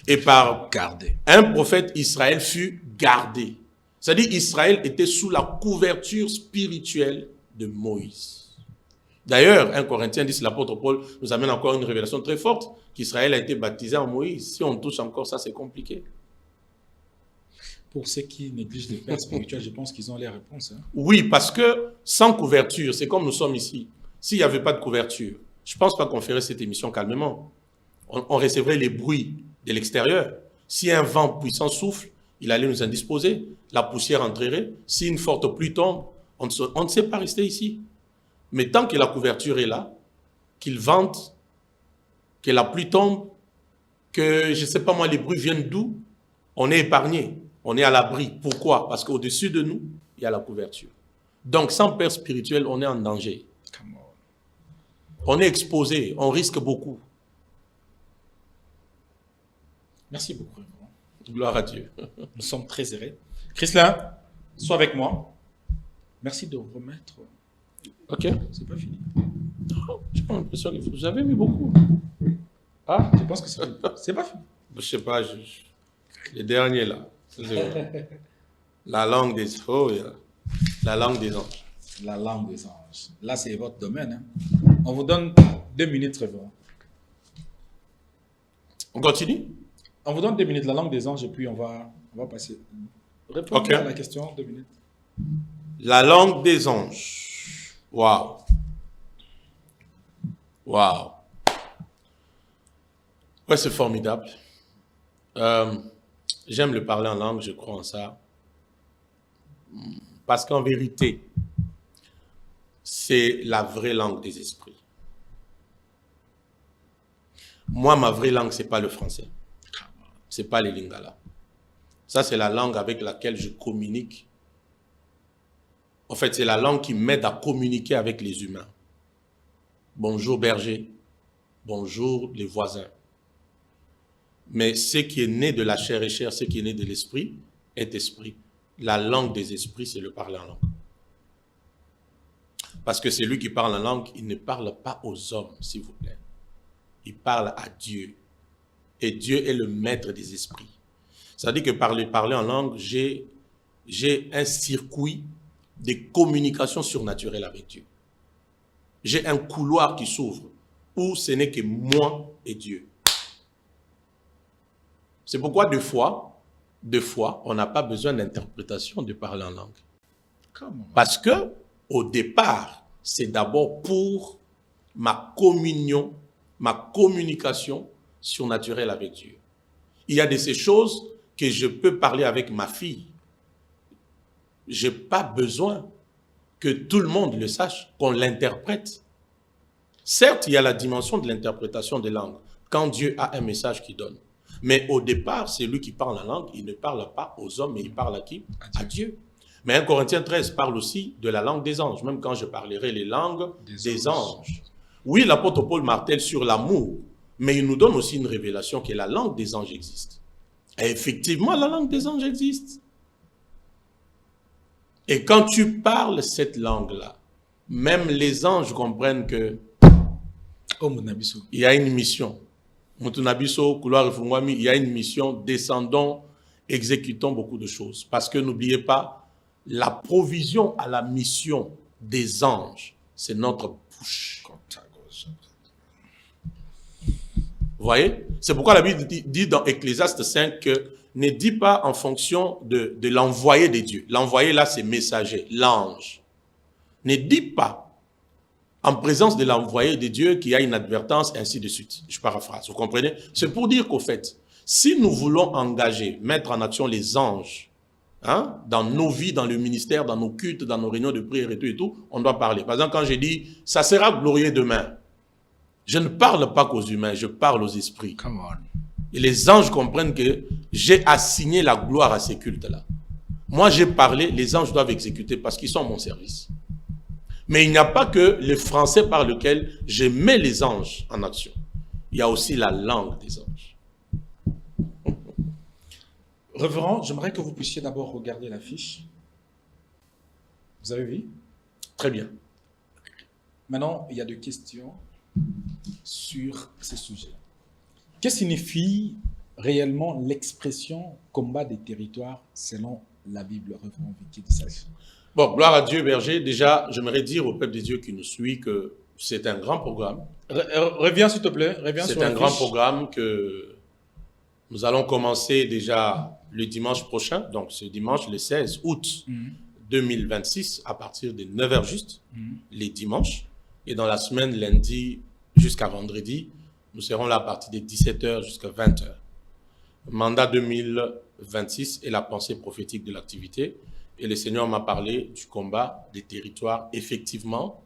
Et par un prophète, Israël fut gardé. C'est-à-dire Israël était sous la couverture spirituelle de Moïse. D'ailleurs, 1 Corinthiens 10, l'apôtre Paul nous amène encore une révélation très forte, qu'Israël a été baptisé en Moïse. Si on touche encore ça, c'est compliqué. Pour ceux qui négligent les pères spirituels, je pense qu'ils ont les réponses. Hein. Oui, parce que sans couverture, c'est comme nous sommes ici. S'il n'y avait pas de couverture, je ne pense pas qu'on ferait cette émission calmement. On recevrait les bruits de l'extérieur. Si un vent puissant souffle, il allait nous indisposer. La poussière entrerait. Si une forte pluie tombe, on ne sait pas rester ici. Mais tant que la couverture est là, qu'il vente, que la pluie tombe, que, je ne sais pas moi, les bruits viennent d'où, on est épargné. On est à l'abri. Pourquoi? Parce qu'au-dessus de nous, il y a la couverture. Donc, sans père spirituel, on est en danger. On est exposé, on risque beaucoup. Merci beaucoup. Gloire à Dieu. Nous sommes très serrés. Chrislin, sois avec moi. Merci de remettre. Ok. C'est pas fini. J'ai pas l'impression que vous avez mis beaucoup. Ah, je pense que c'est pas fini. Je sais pas, les derniers là. La langue des la langue des anges. La langue des anges. Là, c'est votre domaine. Hein. On vous donne 2 minutes, révérend. On continue? On vous donne 2 minutes, la langue des anges, et puis on va passer. Répondez à la question, 2 minutes. La langue des anges. Waouh. Waouh. Ouais, c'est formidable. J'aime le parler en langue, je crois en ça. Parce qu'en vérité, c'est la vraie langue des esprits. Moi, ma vraie langue, ce n'est pas le français. Ce n'est pas les lingala. Ça, c'est la langue avec laquelle je communique. En fait, c'est la langue qui m'aide à communiquer avec les humains. Bonjour berger. Bonjour les voisins. Mais ce qui est né de la chair est chair, ce qui est né de l'esprit est esprit. La langue des esprits, c'est le parler en langue. Parce que celui qui parle en langue, il ne parle pas aux hommes, s'il vous plaît. Il parle à Dieu. Et Dieu est le maître des esprits. C'est-à-dire que parler en langue, j'ai un circuit de communication surnaturelle avec Dieu. J'ai un couloir qui s'ouvre où ce n'est que moi et Dieu. C'est pourquoi deux fois, on n'a pas besoin d'interprétation de parler en langue. Comment? Parce que, au départ, c'est d'abord pour ma communion, ma communication surnaturelle avec Dieu. Il y a de ces choses que je peux parler avec ma fille. Je n'ai pas besoin que tout le monde le sache, qu'on l'interprète. Certes, il y a la dimension de l'interprétation des langues, quand Dieu a un message qu'il donne. Mais au départ, c'est lui qui parle la langue, il ne parle pas aux hommes, mais il parle à qui? À Dieu. Mais 1 Corinthiens 13 parle aussi de la langue des anges, même quand je parlerai les langues des anges. Oui, l'apôtre Paul martèle sur l'amour, mais il nous donne aussi une révélation que la langue des anges existe. Et effectivement, la langue des anges existe. Et quand tu parles cette langue-là, même les anges comprennent que il y a une mission. Il y a une mission, descendons, exécutons beaucoup de choses. Parce que n'oubliez pas, la provision à la mission des anges, c'est notre bouche. Vous voyez? C'est pourquoi la Bible dit dans Ecclésiaste 5 que ne dit pas en fonction de l'envoyé de Dieu. L'envoyé là, c'est messager, l'ange. Ne dit pas en présence de l'envoyé de Dieu qu'il y a une advertence, ainsi de suite. Je paraphrase, vous comprenez? C'est pour dire qu'au fait, si nous voulons engager, mettre en action les anges, hein, dans nos vies, dans le ministère, dans nos cultes, dans nos réunions de prière et tout, on doit parler. Par exemple, quand j'ai dit, ça sera glorieux demain, je ne parle pas qu'aux humains, je parle aux esprits. Come on. Et les anges comprennent que j'ai assigné la gloire à ces cultes-là. Moi, j'ai parlé, les anges doivent exécuter parce qu'ils sont à mon service. Mais il n'y a pas que le français par lequel je mets les anges en action. Il y a aussi la langue des anges. Révérend, j'aimerais que vous puissiez d'abord regarder l'affiche. Vous avez vu? Très bien. Maintenant, il y a des questions sur ce sujet. Que signifie réellement l'expression combat des territoires selon la Bible, Révérend Vicky Disachi? Bon, gloire à Dieu, berger. Déjà, j'aimerais dire au peuple de Dieu qui nous suit que c'est un grand programme. Reviens s'il te plaît. C'est un grand programme que nous allons commencer déjà le dimanche prochain, donc ce dimanche, le 16 août 2026, à partir de 9h juste, les dimanches. Et dans la semaine, lundi jusqu'à vendredi, nous serons là à partir de 17h jusqu'à 20h. Mandat 2026 et la pensée prophétique de l'activité. Et le Seigneur m'a parlé du combat des territoires. Effectivement,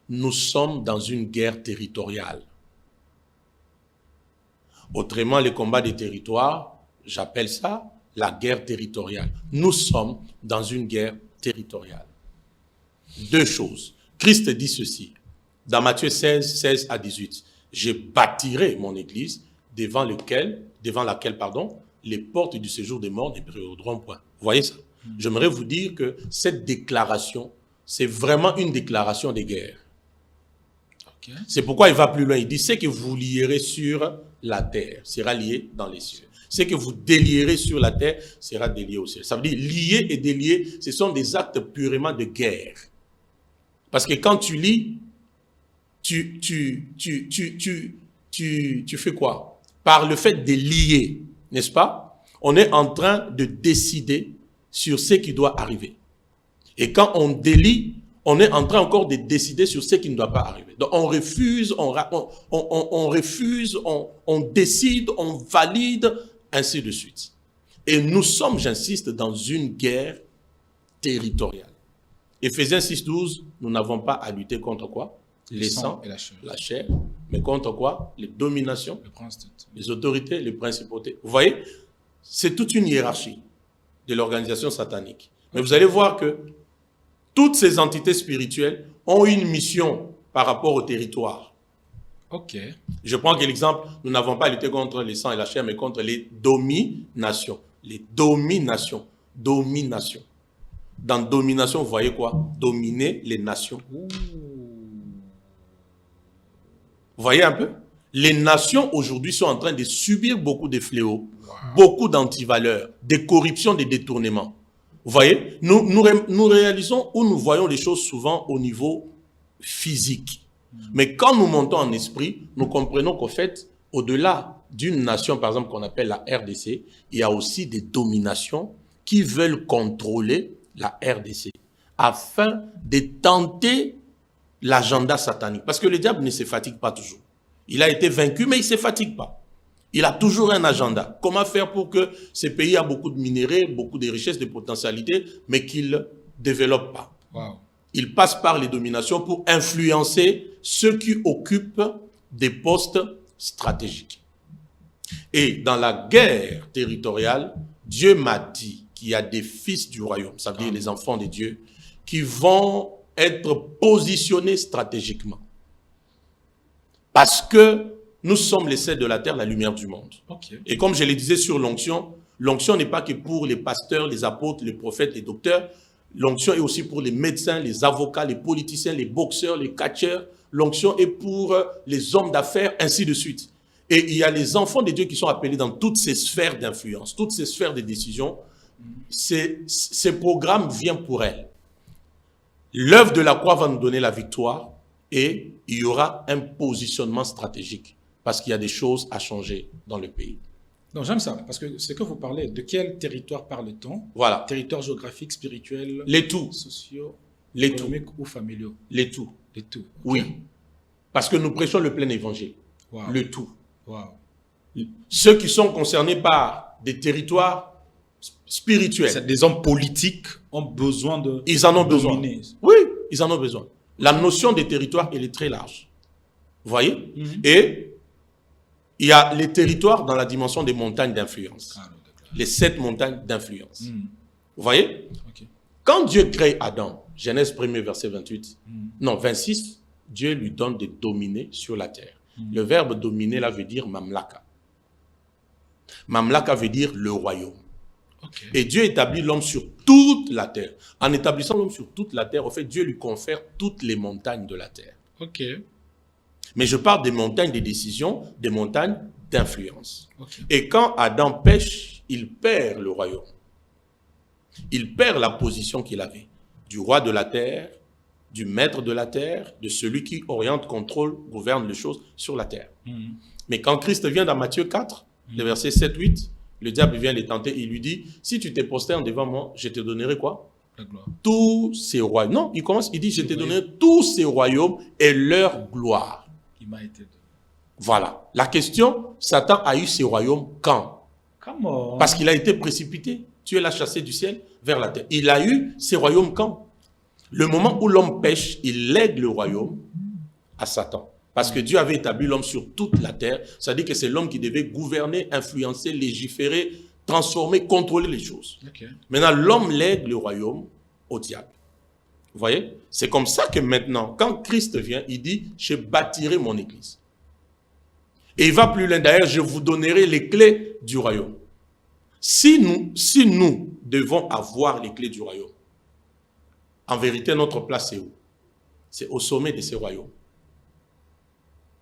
nous sommes dans une guerre territoriale. Autrement, le combat des territoires, j'appelle ça la guerre territoriale. Nous sommes dans une guerre territoriale. Deux choses. Christ dit ceci, dans Matthieu 16, 16 à 18. « Je bâtirai mon église devant laquelle, les portes du séjour des morts ne prévaudront point. » Vous voyez ça? J'aimerais vous dire que cette déclaration, c'est vraiment une déclaration de guerre. Okay. C'est pourquoi il va plus loin. Il dit, ce que vous lierez sur la terre sera lié dans les cieux. Ce que vous délierez sur la terre sera délié au ciel. Ça veut dire lier et délier, ce sont des actes purement de guerre. Parce que quand tu lis, tu fais quoi? Par le fait de lier, n'est-ce pas? On est en train de décider sur ce qui doit arriver. Et quand on délie, on est en train encore de décider sur ce qui ne doit pas arriver. Donc on refuse, on refuse, on décide, on valide, ainsi de suite. Et nous sommes, j'insiste, dans une guerre territoriale. Éphésiens 6.12, nous n'avons pas à lutter contre quoi? Les sangs et la chair. Mais contre quoi? Les dominations, les autorités, les principautés. Vous voyez, c'est toute une hiérarchie de l'organisation satanique. Mais vous allez voir que toutes ces entités spirituelles ont une mission par rapport au territoire. Ok. Je prends quel exemple? Nous n'avons pas lutté contre les sangs et la chair, mais contre les dominations. Les dominations. Domination. Dans domination, vous voyez quoi? Dominer les nations. Ouh. Vous voyez un peu? Les nations aujourd'hui sont en train de subir beaucoup de fléaux, beaucoup d'antivaleurs, des corruptions, des détournements. Vous voyez? Nous réalisons ou nous voyons les choses souvent au niveau physique. Mais quand nous montons en esprit, nous comprenons qu'au fait, au-delà d'une nation, par exemple, qu'on appelle la RDC, il y a aussi des dominations qui veulent contrôler la RDC afin de tenter l'agenda satanique. Parce que le diable ne se fatigue pas toujours. Il a été vaincu, mais il ne se fatigue pas. Il a toujours un agenda. Comment faire pour que ce pays a beaucoup de minéraux, beaucoup de richesses, de potentialités, mais qu'il ne développe pas? Wow. il passe par les dominations pour influencer ceux qui occupent des postes stratégiques. Et dans la guerre territoriale, Dieu m'a dit qu'il y a des fils du royaume, ça veut dire les enfants de Dieu, qui vont être positionnés stratégiquement. Parce que nous sommes les sels de la terre, la lumière du monde. Ok. Et comme je le disais sur l'onction, l'onction n'est pas que pour les pasteurs, les apôtres, les prophètes, les docteurs. L'onction est aussi pour les médecins, les avocats, les politiciens, les boxeurs, les catcheurs. L'onction est pour les hommes d'affaires, ainsi de suite. Et il y a les enfants de Dieu qui sont appelés dans toutes ces sphères d'influence, toutes ces sphères de décision. Ces programmes viennent pour elles. L'œuvre de la croix va nous donner la victoire et il y aura un positionnement stratégique parce qu'il y a des choses à changer dans le pays. Donc j'aime ça, parce que ce que vous parlez, de quel territoire parle-t-on? Voilà. Territoire géographique, spirituel, Les tout. sociaux, Les tout. économiques ou familiaux? Les tout. Les tout. Oui. Parce que nous prêchons le plein évangile. Wow. Le tout. Wow. Ceux qui sont concernés par des territoires spirituels. Des hommes politiques ont besoin de Ils en ont besoin. dominer. Oui, ils en ont besoin. La notion des territoires, elle est très large. Vous voyez? Et il y a les territoires dans la dimension des montagnes d'influence. Ah, non, d'accord. Les 7 montagnes d'influence. Vous voyez? Ok. Quand Dieu crée Adam, Genèse 1er, verset 28, non, 26, Dieu lui donne de dominer sur la terre. Le verbe dominer, là, veut dire mamlaka. Mamlaka veut dire le royaume. Ok. Et Dieu établit l'homme sur toute la terre. En établissant l'homme sur toute la terre, en fait, Dieu lui confère toutes les montagnes de la terre. Ok. Mais je parle des montagnes de décision, des montagnes d'influence. Ok. Et quand Adam pêche, il perd le royaume. Il perd la position qu'il avait. Du roi de la terre, du maître de la terre, de celui qui oriente, contrôle, gouverne les choses sur la terre. Mais quand Christ vient dans Matthieu 4, le verset 7-8, le diable vient les tenter et il lui dit, si tu t'es prosterné devant moi, je te donnerai quoi? La gloire. Tous ces royaumes. Non, il commence, il dit, je te donnerai tous ces royaumes et leur gloire. Il m'a été donné. Voilà. La question, Satan a eu ces royaumes quand? Comment? Parce qu'il a été précipité. Dieu l'a chassé du ciel vers la terre. Il a eu ces royaumes quand? Le moment où l'homme pêche, il lègue le royaume à Satan. Parce que Dieu avait établi l'homme sur toute la terre. C'est-à-dire que c'est l'homme qui devait gouverner, influencer, légiférer, transformer, contrôler les choses. Ok. Maintenant, l'homme lègue le royaume au diable. Vous voyez? C'est comme ça que maintenant, quand Christ vient, il dit, je bâtirai mon église. Et il va plus loin. D'ailleurs, je vous donnerai les clés du royaume. Si nous devons avoir les clés du royaume, en vérité, notre place, c'est où? C'est au sommet de ces royaumes.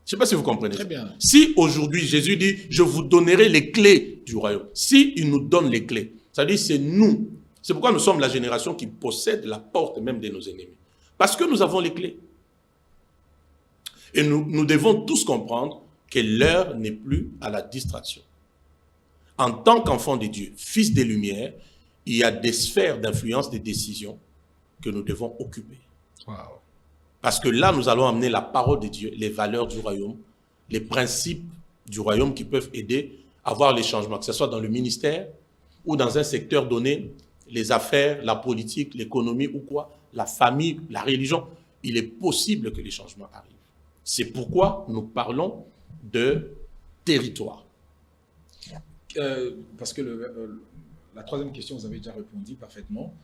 Je ne sais pas si vous comprenez. Très bien. Si aujourd'hui, Jésus dit, je vous donnerai les clés du royaume. Si il nous donne les clés, c'est-à-dire c'est nous. C'est pourquoi nous sommes la génération qui possède la porte même de nos ennemis. Parce que nous avons les clés. Et nous devons tous comprendre que l'heure n'est plus à la distraction. En tant qu'enfant de Dieu, fils des Lumières, il y a des sphères d'influence, des décisions que nous devons occuper. Wow. Parce que là, nous allons amener la parole de Dieu, les valeurs du royaume, les principes du royaume qui peuvent aider à voir les changements, que ce soit dans le ministère ou dans un secteur donné, les affaires, la politique, l'économie ou quoi, la famille, la religion. Il est possible que les changements arrivent. C'est pourquoi nous parlons de territoire. Parce que la troisième question, vous avez déjà répondu parfaitement.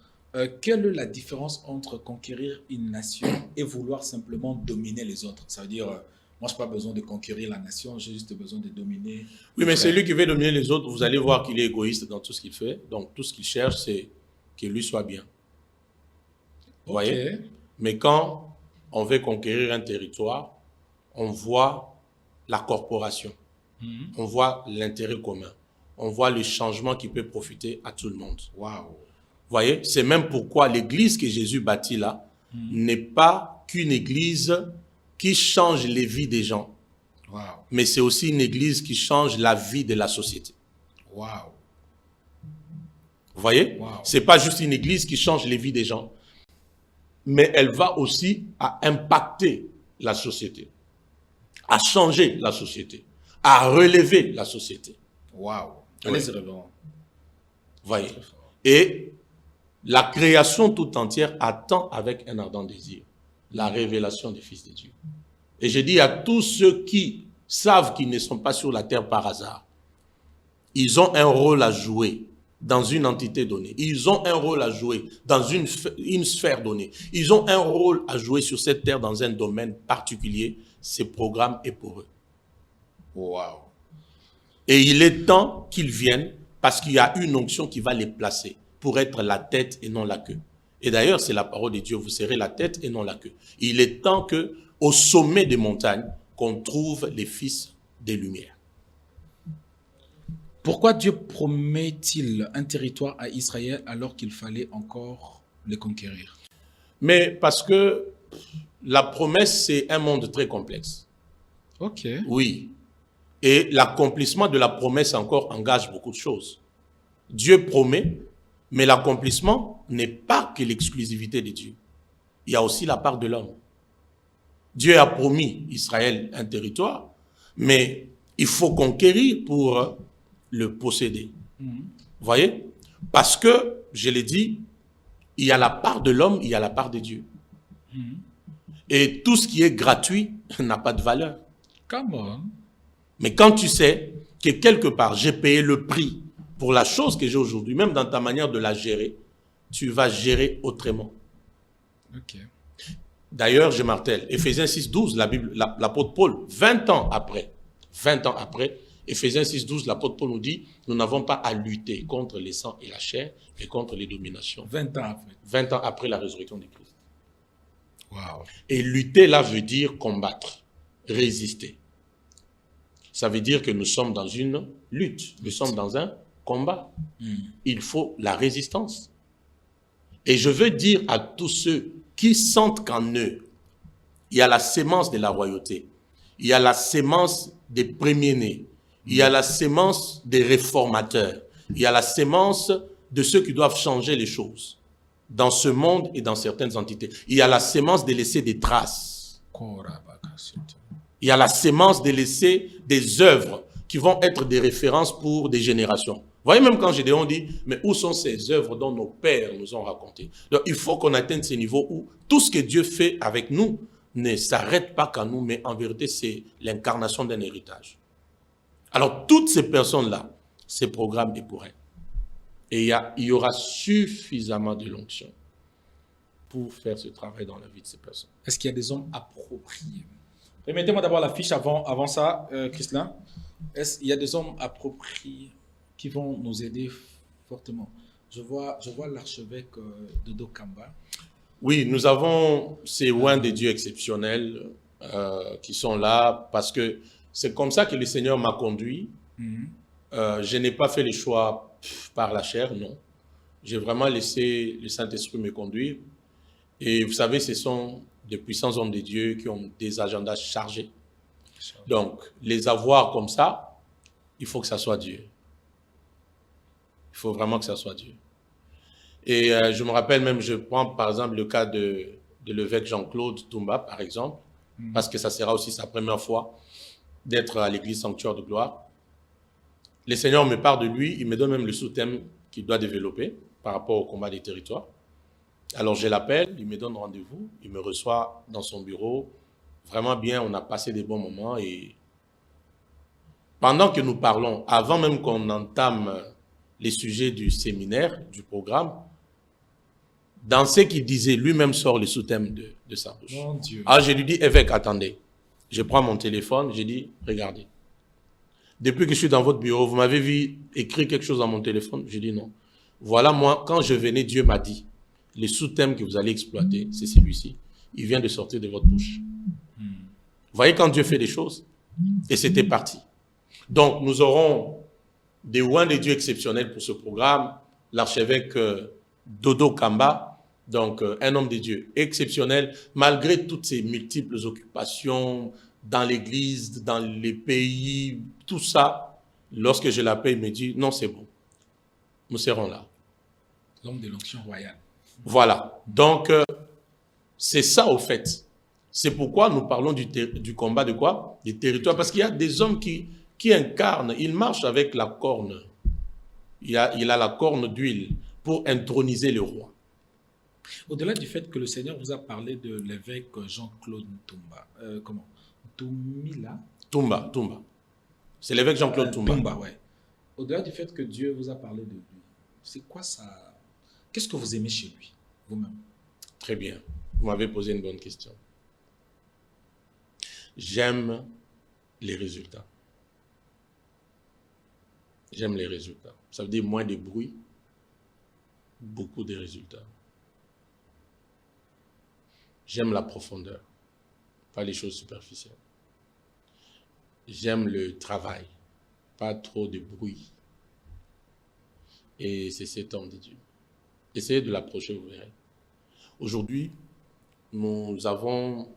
Quelle est la différence entre conquérir une nation et vouloir simplement dominer les autres? Ça veut dire, moi, je n'ai pas besoin de conquérir la nation, j'ai juste besoin de dominer. Oui, mais celui qui veut dominer les autres, vous allez voir qu'il est égoïste dans tout ce qu'il fait. Donc, tout ce qu'il cherche, c'est qu'il lui soit bien. Vous voyez? Mais quand on veut conquérir un territoire, on voit la corporation. On voit l'intérêt commun. On voit le changement qui peut profiter à tout le monde. Waouh! Vous voyez, c'est même pourquoi l'église que Jésus bâtit là n'est pas qu'une église qui change les vies des gens. Wow. Mais c'est aussi une église qui change la vie de la société. Wow. Vous voyez? Wow. C'est pas juste une église qui change les vies des gens, mais elle va aussi à impacter la société, à changer la société, à relever la société. Waouh! Ouais. Allez, c'est révérend. Vous voyez? Et La création tout entière attend avec un ardent désir la révélation des fils de Dieu. Et je dis à tous ceux qui savent qu'ils ne sont pas sur la terre par hasard, ils ont un rôle à jouer dans une entité donnée. Ils ont un rôle à jouer dans une sphère donnée. Ils ont un rôle à jouer sur cette terre dans un domaine particulier. Ce programme est pour eux. Waouh! Et il est temps qu'ils viennent parce qu'il y a une onction qui va les placer pour être la tête et non la queue. Et d'ailleurs, c'est la parole de Dieu, vous serez la tête et non la queue. Il est temps que, au sommet des montagnes, qu'on trouve les fils des lumières. Pourquoi Dieu promet-il un territoire à Israël alors qu'il fallait encore les conquérir? Mais parce que la promesse, c'est un monde très complexe. Ok. Oui. Et l'accomplissement de la promesse encore engage beaucoup de choses. Dieu promet, mais l'accomplissement n'est pas que l'exclusivité de Dieu. Il y a aussi la part de l'homme. Dieu a promis Israël un territoire, mais il faut conquérir pour le posséder. Vous voyez? Parce que, je l'ai dit, il y a la part de l'homme, il y a la part de Dieu. Et tout ce qui est gratuit n'a pas de valeur. Come on. Mais quand tu sais que quelque part, j'ai payé le prix pour la chose que j'ai aujourd'hui, même dans ta manière de la gérer, tu vas gérer autrement. Ok. D'ailleurs, je martèle, Éphésiens 6.12, l'apôtre Paul, 20 ans après, Éphésiens 6.12, l'apôtre Paul nous dit, nous n'avons pas à lutter contre les sangs et la chair, mais contre les dominations. 20 ans après. 20 ans après la résurrection de Christ. Wow. Et lutter, là, veut dire combattre, résister. Ça veut dire que nous sommes dans une lutte, nous sommes dans un combat. Il faut la résistance. Et je veux dire à tous ceux qui sentent qu'en eux, il y a la sémence de la royauté, il y a la sémence des premiers-nés, il y a la sémence des réformateurs, il y a la sémence de ceux qui doivent changer les choses dans ce monde et dans certaines entités. Il y a la sémence de laisser des traces. Il y a la sémence de laisser des œuvres qui vont être des références pour des générations. Vous voyez, même quand Gédéon dit, mais où sont ces œuvres dont nos pères nous ont raconté? Donc, il faut qu'on atteigne ces niveaux où tout ce que Dieu fait avec nous ne s'arrête pas qu'à nous, mais en vérité, c'est l'incarnation d'un héritage. Alors, toutes ces personnes-là, ces programmes est pour elles. Et il y aura suffisamment de l'onction pour faire ce travail dans la vie de ces personnes. Est-ce qu'il y a des hommes appropriés? Permettez-moi d'avoir la fiche avant ça, Christelin. Il y a des hommes appropriés qui vont nous aider fortement. Je vois l'archevêque Dodo Kamba. Oui, nous avons ces oins de Dieu exceptionnels qui sont là parce que c'est comme ça que le Seigneur m'a conduit. Je n'ai pas fait les choix par la chair, non. J'ai vraiment laissé le Saint-Esprit me conduire. Et vous savez, ce sont de puissants hommes de Dieu qui ont des agendas chargés. Donc, les avoir comme ça, il faut que ça soit Dieu. Il faut vraiment que ça soit Dieu. Et je me rappelle même, je prends par exemple le cas de l'évêque Jean-Claude Toumba, par exemple, parce que ça sera aussi sa première fois d'être à l'église Sanctuaire de Gloire. Le Seigneur me parle de lui, il me donne même le sous-thème qu'il doit développer par rapport au combat des territoires. Alors je l'appelle, il me donne rendez-vous, il me reçoit dans son bureau. Vraiment bien, on a passé des bons moments et pendant que nous parlons, avant même qu'on entame les sujets du séminaire, du programme, dans ce qu'il disait, lui-même sort le sous-thème de sa bouche. Mon Dieu. Alors je lui dis, évêque, attendez. Je prends mon téléphone, je dis, regardez. Depuis que je suis dans votre bureau, vous m'avez vu écrire quelque chose dans mon téléphone? Je dis non. Voilà, moi, quand je venais, Dieu m'a dit, les sous-thèmes que vous allez exploiter, c'est celui-ci. Il vient de sortir de votre bouche. Vous voyez quand Dieu fait des choses? Et c'était parti. Donc, nous aurons des oins de Dieu exceptionnels pour ce programme. L'archevêque Dodo Kamba, donc un homme de Dieu exceptionnel, malgré toutes ses multiples occupations dans l'église, dans les pays, tout ça. Lorsque je l'appelle, il me dit, non, c'est bon. Nous serons là. L'homme de l'onction royale. Voilà. Donc, c'est ça au fait. C'est pourquoi nous parlons du combat de quoi? Des territoires. Parce qu'il y a des hommes qui incarnent, ils marchent avec la corne. Il a la corne d'huile pour introniser le roi. Au-delà du fait que le Seigneur vous a parlé de l'évêque Jean-Claude Toumba, comment Toumila Toumba. C'est l'évêque Jean-Claude Toumba. Toumba, ouais. Au-delà du fait que Dieu vous a parlé de lui, c'est quoi ça? Qu'est-ce que vous aimez chez lui, vous-même? Très bien. Vous m'avez posé une bonne question. J'aime les résultats. J'aime les résultats. Ça veut dire moins de bruit, beaucoup de résultats. J'aime la profondeur, pas les choses superficielles. J'aime le travail, pas trop de bruit. Et c'est cet homme de Dieu. Essayez de l'approcher, vous verrez. Aujourd'hui, nous avons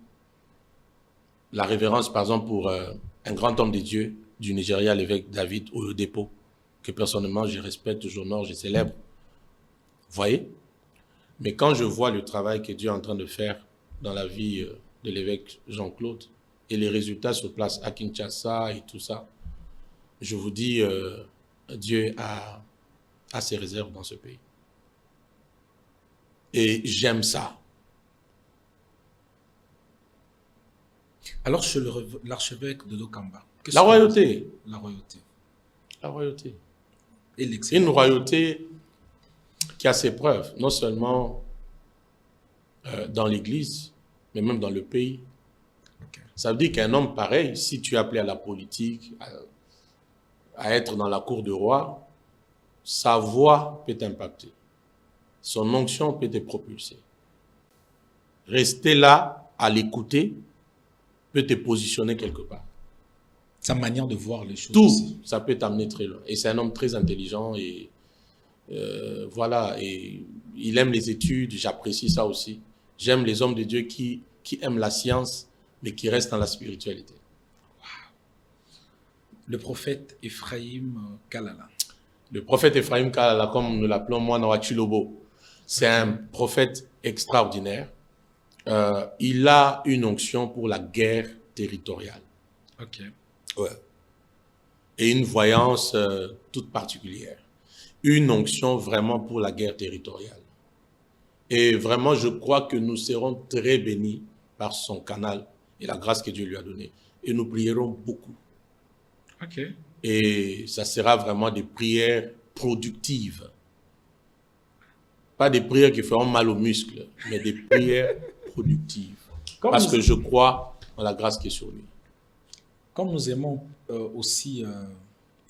la révérence, par exemple, pour un grand homme de Dieu du Nigeria, l'évêque David Oyedepo, que personnellement je respecte, j'honore, je célèbre. Vous voyez? Mais quand je vois le travail que Dieu est en train de faire dans la vie de l'évêque Jean-Claude et les résultats sur place à Kinshasa et tout ça, je vous dis, Dieu a ses réserves dans ce pays. Et j'aime ça. Alors, chez l'archevêque de Dokamba, la royauté. La royauté. La royauté. Et l'excellence. Une royauté qui a ses preuves, non seulement dans l'Église, mais même dans le pays. Okay. Ça veut dire qu'un homme pareil, si tu es appelé à la politique, à être dans la cour de roi, sa voix peut t'impacter. Son onction peut te propulser. Rester là, à l'écouter, peut te positionner quelque part. Sa manière de voir les choses. Tout, aussi. Ça peut t'amener très loin. Et c'est un homme très intelligent et voilà. Et il aime les études, j'apprécie ça aussi. J'aime les hommes de Dieu qui aiment la science, mais qui restent dans la spiritualité. Wow. Le prophète Ephraim Kalala. Le prophète Ephraim Kalala, comme nous l'appelons moi, Nawachilobo, c'est un prophète extraordinaire. Il a une onction pour la guerre territoriale. Ok. Ouais. Et une voyance toute particulière. Une onction vraiment pour la guerre territoriale. Et vraiment, je crois que nous serons très bénis par son canal et la grâce que Dieu lui a donnée. Et nous prierons beaucoup. Ok. Et ça sera vraiment des prières productives. Pas des prières qui feront mal aux muscles, mais des prières productives. Parce que je crois en la grâce qui est sur lui. Comme nous aimons aussi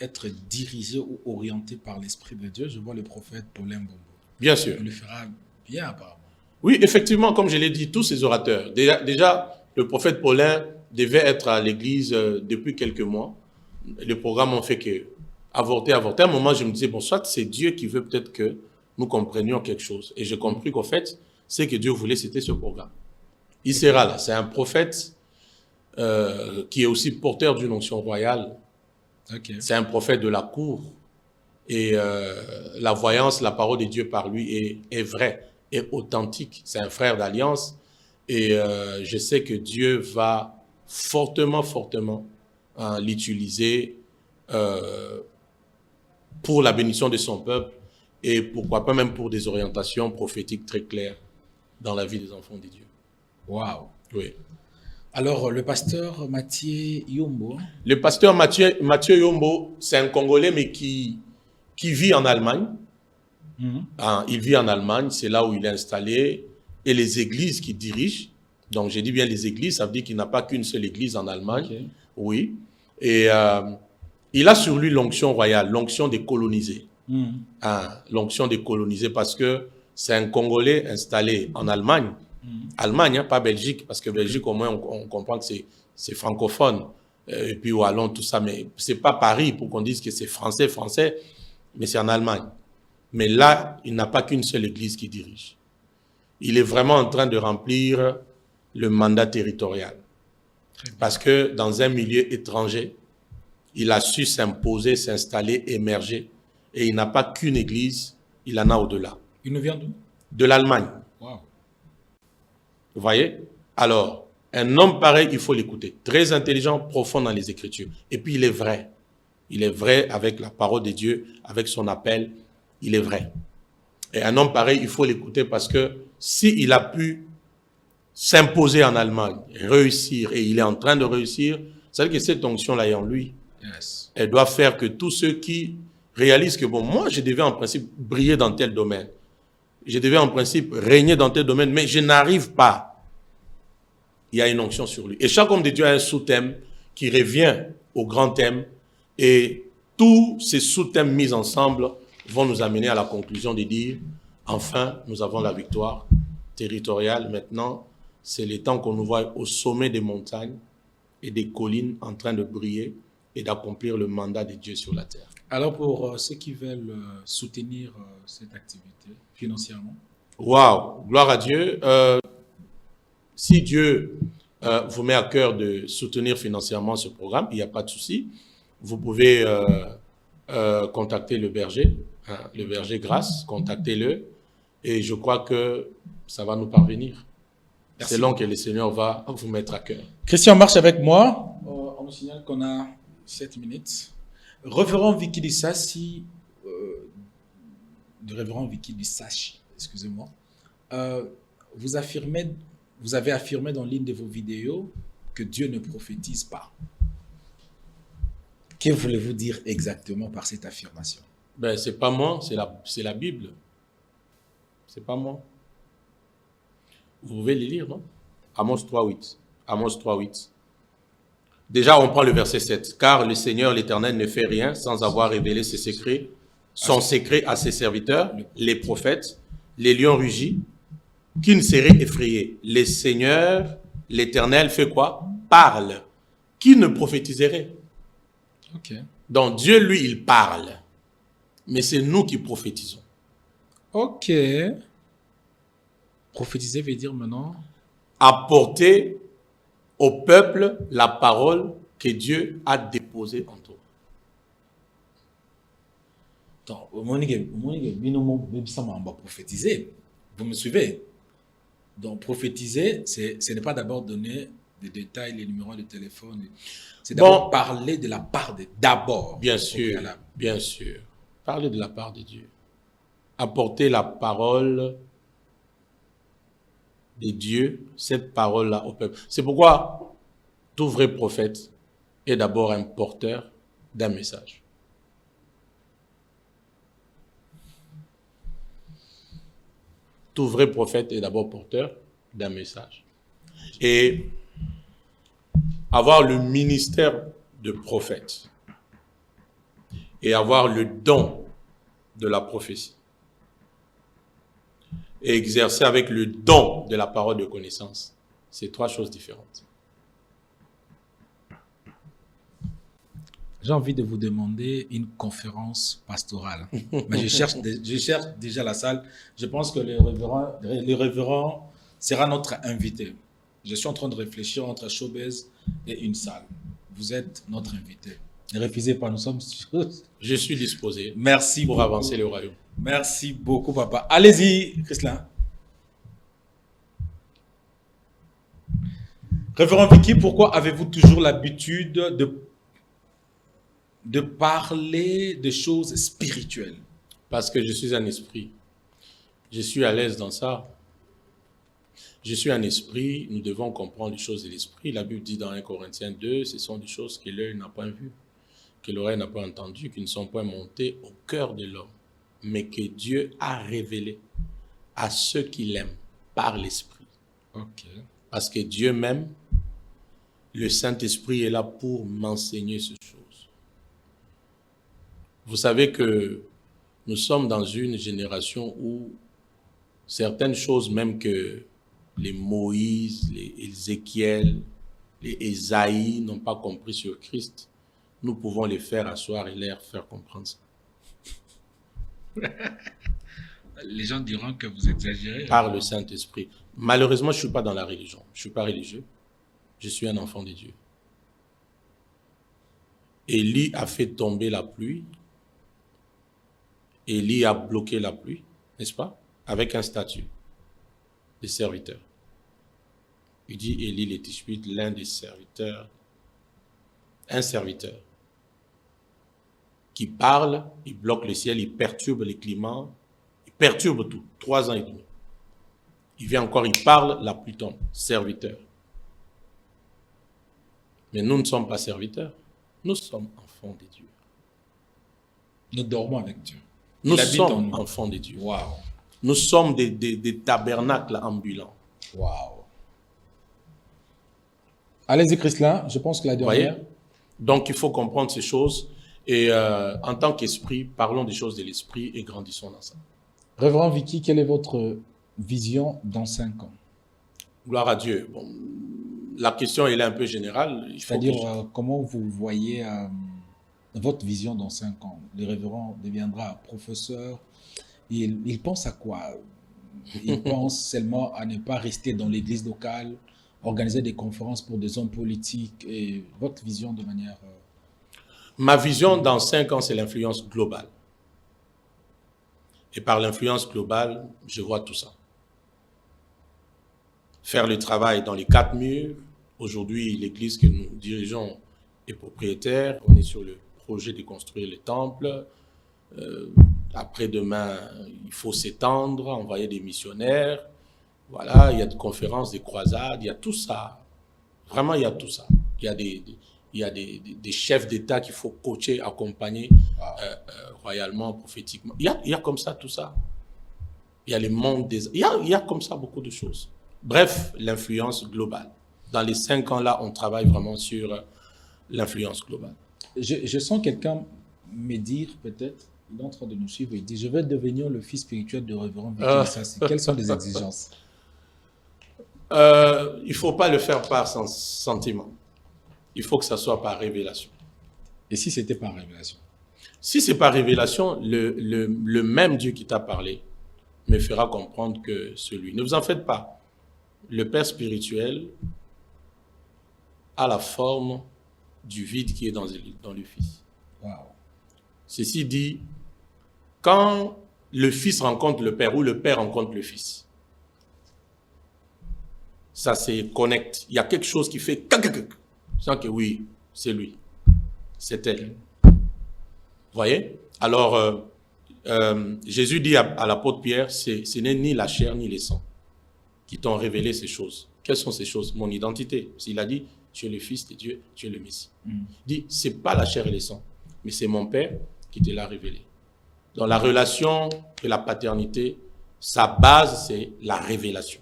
être dirigés ou orientés par l'Esprit de Dieu, je vois le prophète Paulin Bombo. Bien sûr. Il le fera bien apparemment. Oui, effectivement, comme je l'ai dit, tous ces orateurs. Déjà, le prophète Paulin devait être à l'église depuis quelques mois. Le programme ont fait que avorter. À un moment, je me disais, bon, soit c'est Dieu qui veut peut-être que nous comprenions quelque chose. Et j'ai compris qu'en fait, ce que Dieu voulait, c'était ce programme. Il sera là. C'est un prophète qui est aussi porteur d'une onction royale. Okay. C'est un prophète de la cour. Et la voyance, la parole de Dieu par lui est vraie, est authentique. C'est un frère d'alliance. Et je sais que Dieu va fortement l'utiliser pour la bénédiction de son peuple et pourquoi pas même pour des orientations prophétiques très claires dans la vie des enfants de Dieu. Waouh. Oui. Alors, le pasteur Mathieu Yombo. Le pasteur Mathieu Yombo, c'est un Congolais, mais qui vit en Allemagne. Il vit en Allemagne, c'est là où il est installé. Et les églises qu'il dirige, donc j'ai dit bien les églises, ça veut dire qu'il n'a pas qu'une seule église en Allemagne. Okay. Oui. Et il a sur lui l'onction royale, l'onction des colonisés. L'onction des colonisés parce que c'est un Congolais installé en Allemagne. Allemagne, hein, pas Belgique, parce que Belgique, au moins, on comprend que c'est francophone. Et puis Wallon, tout ça, mais c'est pas Paris pour qu'on dise que c'est français, mais c'est en Allemagne. Mais là, il n'a pas qu'une seule église qui dirige. Il est vraiment en train de remplir le mandat territorial. Parce que dans un milieu étranger, il a su s'imposer, s'installer, émerger. Et il n'a pas qu'une église, il en a au-delà. Il nous vient d'où? De l'Allemagne. Wow. Vous voyez? Alors, un homme pareil, il faut l'écouter. Très intelligent, profond dans les Écritures. Et puis, il est vrai. Il est vrai avec la parole de Dieu, avec son appel. Il est vrai. Et un homme pareil, il faut l'écouter parce que s'il a pu s'imposer en Allemagne, réussir, et il est en train de réussir, c'est-à-dire que cette onction-là est en lui. Yes. Elle doit faire que tous ceux qui réalisent que, bon, moi, je devais en principe briller dans tel domaine. Je devais en principe régner dans tel domaine, mais je n'arrive pas. Il y a une onction sur lui. Et chaque homme de Dieu a un sous-thème qui revient au grand thème. Et tous ces sous-thèmes mis ensemble vont nous amener à la conclusion de dire, enfin, nous avons la victoire territoriale. Maintenant, c'est le temps qu'on nous voit au sommet des montagnes et des collines en train de briller et d'accomplir le mandat de Dieu sur la terre. Alors, pour ceux qui veulent soutenir cette activité financièrement? Waouh, gloire à Dieu. Si Dieu vous met à cœur de soutenir financièrement ce programme, il n'y a pas de souci. Vous pouvez contacter le berger Grâce, contactez-le. Et je crois que ça va nous parvenir. C'est long que le Seigneur va vous mettre à cœur. Christian, marche avec moi. On me signale qu'on a 7 minutes. Révérend Vicky Lissassi, excusez-moi, vous avez affirmé dans l'une de vos vidéos que Dieu ne prophétise pas. Que voulez-vous dire exactement par cette affirmation? Ben, c'est pas moi, c'est la Bible. C'est pas moi. Vous pouvez les lire, non? Amos 3.8. Amos 3.8. Déjà, on prend le verset 7. Car le Seigneur, l'Éternel, ne fait rien sans avoir révélé ses secrets, son secret à ses serviteurs, les prophètes. Les lions rugis, qui ne seraient effrayés. Le Seigneur, l'Éternel, fait quoi? Parle. Qui ne prophétiserait? Ok. Donc Dieu, lui, il parle. Mais c'est nous qui prophétisons. Ok. Prophétiser veut dire maintenant? Apporter au peuple la parole que Dieu a déposée en toi. Donc, prophétiser. Vous me suivez? Donc, prophétiser, ce n'est pas d'abord donner des détails, les numéros de téléphone. C'est d'abord parler de la part de d'abord. Bien sûr, bien sûr. Parler de la part de Dieu. Apporter la parole de Dieu, cette parole-là au peuple. C'est pourquoi tout vrai prophète est d'abord un porteur d'un message. Tout vrai prophète est d'abord porteur d'un message. Et avoir le ministère de prophète et avoir le don de la prophétie et exercer avec le don de la parole de connaissance, c'est trois choses différentes. J'ai envie de vous demander une conférence pastorale. Mais je cherche déjà la salle. Je pense que le révérend sera notre invité. Je suis en train de réfléchir entre Showbiz et une salle. Vous êtes notre invité. Ne refusez pas, nous sommes sûrs. Je suis disposé. Merci pour avancer le royaume. Merci beaucoup, papa. Allez-y, Christian. Révérend Vicky, pourquoi avez-vous toujours l'habitude de parler de choses spirituelles? Parce que je suis un esprit. Je suis à l'aise dans ça. Je suis un esprit, nous devons comprendre les choses de l'esprit. La Bible dit dans 1 Corinthiens 2, ce sont des choses que l'œil n'a pas vues, que l'oreille n'a pas entendues, qui ne sont pas montées au cœur de l'homme, mais que Dieu a révélé à ceux qui l'aiment par l'esprit. Ok. Parce que Dieu m'aime, le Saint-Esprit est là pour m'enseigner ces choses. Vous savez que nous sommes dans une génération où certaines choses, même que les Moïse, les Ézéchiel, les Ésaïe n'ont pas compris sur Christ, nous pouvons les faire asseoir et leur faire comprendre ça. Les gens diront que vous exagérez. Par le Saint-Esprit. Malheureusement, je ne suis pas dans la religion. Je ne suis pas religieux. Je suis un enfant de Dieu. Élie a fait tomber la pluie. Élie a bloqué la pluie, n'est-ce pas? Avec un statut des serviteurs. Il dit Élie le Tishbite, l'un des serviteurs, un serviteur qui parle, il bloque le ciel, il perturbe les climats, il perturbe tout. 3 ans et demi. Il vient encore, il parle la pluton, serviteur. Mais nous ne sommes pas serviteurs. Nous sommes enfants de Dieu. Nous dormons avec Dieu. Nous sommes enfants de Dieu. Wow. Nous sommes des tabernacles ambulants. Wow. Allez-y, Christian, je pense que la dernière. Voyez? Donc, il faut comprendre ces choses. Et en tant qu'esprit, parlons des choses de l'esprit et grandissons dans ça. Révérend Vicky, quelle est votre vision dans 5 ans? Gloire à Dieu. Bon, la question, elle est un peu générale. C'est-à-dire, comment vous voyez votre vision dans 5 ans? Le révérend deviendra professeur. Il pense à quoi? Il pense seulement à ne pas rester dans l'église locale, organiser des conférences pour des hommes politiques. Et votre vision de manière... Ma vision dans 5 ans, c'est l'influence globale. Et par l'influence globale, je vois tout ça. Faire le travail dans les 4 murs. Aujourd'hui, l'église que nous dirigeons est propriétaire. On est sur le projet de construire le temple. Après-demain, il faut s'étendre, envoyer des missionnaires. Voilà, il y a des conférences, des croisades, il y a tout ça. Vraiment, il y a tout ça. Il y a des chefs d'État qu'il faut coacher, accompagner royalement, prophétiquement. Il y a comme ça tout ça. Il y a les mondes des... Il y a comme ça beaucoup de choses. Bref, l'influence globale. Dans les 5 ans là, on travaille vraiment sur l'influence globale. Je sens quelqu'un me dire peut-être, il est en train de nous suivre, il dit, je vais devenir le fils spirituel de révérend Vicky Sassi. Quelles sont les exigences? Il ne faut pas le faire par sentiment. Il faut que ça soit par révélation. Et si c'était par révélation? Si c'est par révélation, le même Dieu qui t'a parlé me fera comprendre que celui. Ne vous en faites pas. Le Père spirituel a la forme du vide qui est dans le Fils. Wow. Ceci dit, quand le Fils rencontre le Père ou le Père rencontre le Fils, ça se connecte. Il y a quelque chose qui fait... Sans que oui, c'est lui, c'est elle. Vous voyez? Alors, Jésus dit à l'apôtre Pierre, ce n'est ni la chair ni les sangs qui t'ont révélé ces choses. Quelles sont ces choses? Mon identité. S'il a dit, tu es le Fils de Dieu, tu es le Messie. Il dit, ce n'est pas la chair et les sangs, mais c'est mon Père qui te l'a révélé. Dans la relation de la paternité, sa base, c'est la révélation.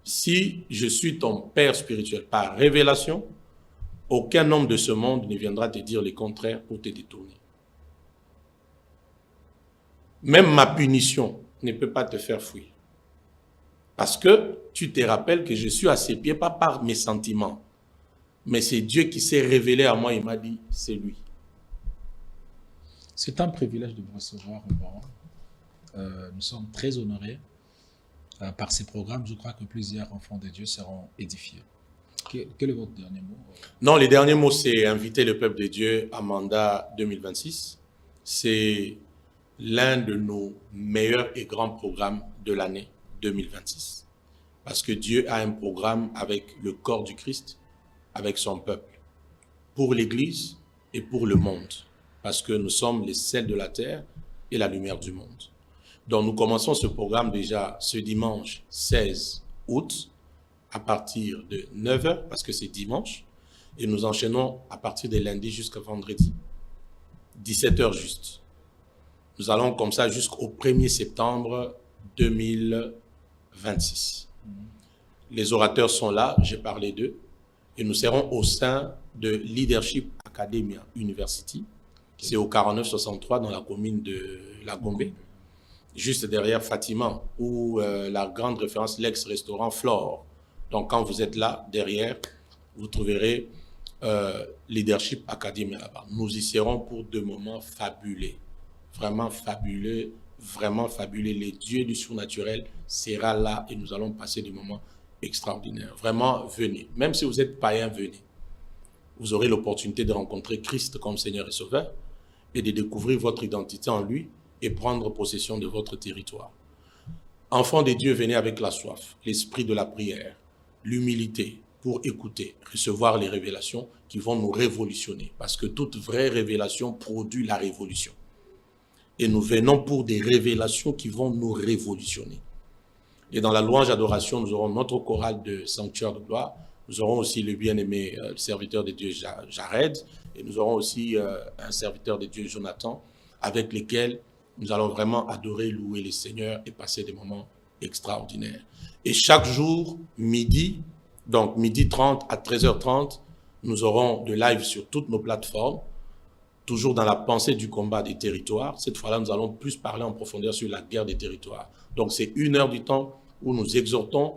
Si je suis ton Père spirituel par révélation, aucun homme de ce monde ne viendra te dire le contraire pour te détourner. Même ma punition ne peut pas te faire fuir. Parce que tu te rappelles que je suis à ses pieds, pas par mes sentiments, mais c'est Dieu qui s'est révélé à moi, il m'a dit, c'est lui. C'est un privilège de vous recevoir, nous sommes très honorés. Par ces programmes, je crois que plusieurs enfants de Dieu seront édifiés. Quel est votre dernier mot? Non, le dernier mot, c'est inviter le peuple de Dieu à mandat 2026. C'est l'un de nos meilleurs et grands programmes de l'année 2026. Parce que Dieu a un programme avec le corps du Christ, avec son peuple, pour l'Église et pour le monde. Parce que nous sommes les sels de la terre et la lumière du monde. Donc, nous commençons ce programme déjà ce dimanche 16 août à partir de 9h, parce que c'est dimanche, et nous enchaînons à partir de lundi jusqu'à vendredi, 17h juste. Nous allons comme ça jusqu'au 1er septembre 2026. Les orateurs sont là, j'ai parlé d'eux, et nous serons au sein de Leadership Academia University, c'est au 4963 dans la commune de La Gombe, juste derrière Fatima, où la grande référence, l'ex-restaurant Flore. Donc, quand vous êtes là, derrière, vous trouverez Leadership Academy là-bas. Nous y serons pour 2 moments fabuleux. Vraiment fabuleux, vraiment fabuleux. Les dieux du surnaturel sera là et nous allons passer des moments extraordinaires. Vraiment, venez. Même si vous êtes païen, venez. Vous aurez l'opportunité de rencontrer Christ comme Seigneur et Sauveur et de découvrir votre identité en lui et prendre possession de votre territoire. Enfants de Dieu, venez avec la soif, l'esprit de la prière, l'humilité pour écouter, recevoir les révélations qui vont nous révolutionner. Parce que toute vraie révélation produit la révolution. Et nous venons pour des révélations qui vont nous révolutionner. Et dans la louange adoration, nous aurons notre chorale de sanctuaire de gloire. Nous aurons aussi le bien-aimé serviteur de Dieu Jared. Et nous aurons aussi un serviteur de Dieu Jonathan, avec lesquels nous allons vraiment adorer, louer les Seigneurs et passer des moments extraordinaires. Et chaque jour, midi, donc midi 30 à 13h30, nous aurons de live sur toutes nos plateformes, toujours dans la pensée du combat des territoires. Cette fois-là, nous allons plus parler en profondeur sur la guerre des territoires. Donc c'est 1 heure du temps où nous exhortons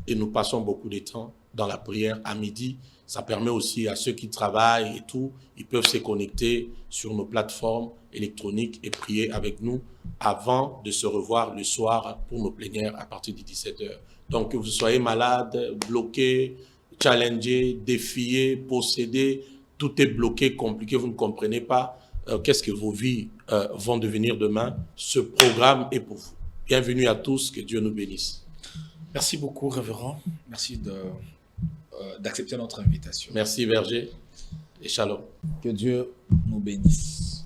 et nous passons beaucoup de temps dans la prière à midi. Ça permet aussi à ceux qui travaillent et tout, ils peuvent se connecter sur nos plateformes électroniques et prier avec nous avant de se revoir le soir pour nos plénières à partir de 17h. Donc que vous soyez malade, bloqué, challengé, défié, possédé, tout est bloqué, compliqué, vous ne comprenez pas qu'est-ce que vos vies vont devenir demain. Ce programme est pour vous. Bienvenue à tous, que Dieu nous bénisse. Merci beaucoup, révérend. Merci d'accepter notre invitation. Merci, Berger, et shalom. Que Dieu nous bénisse.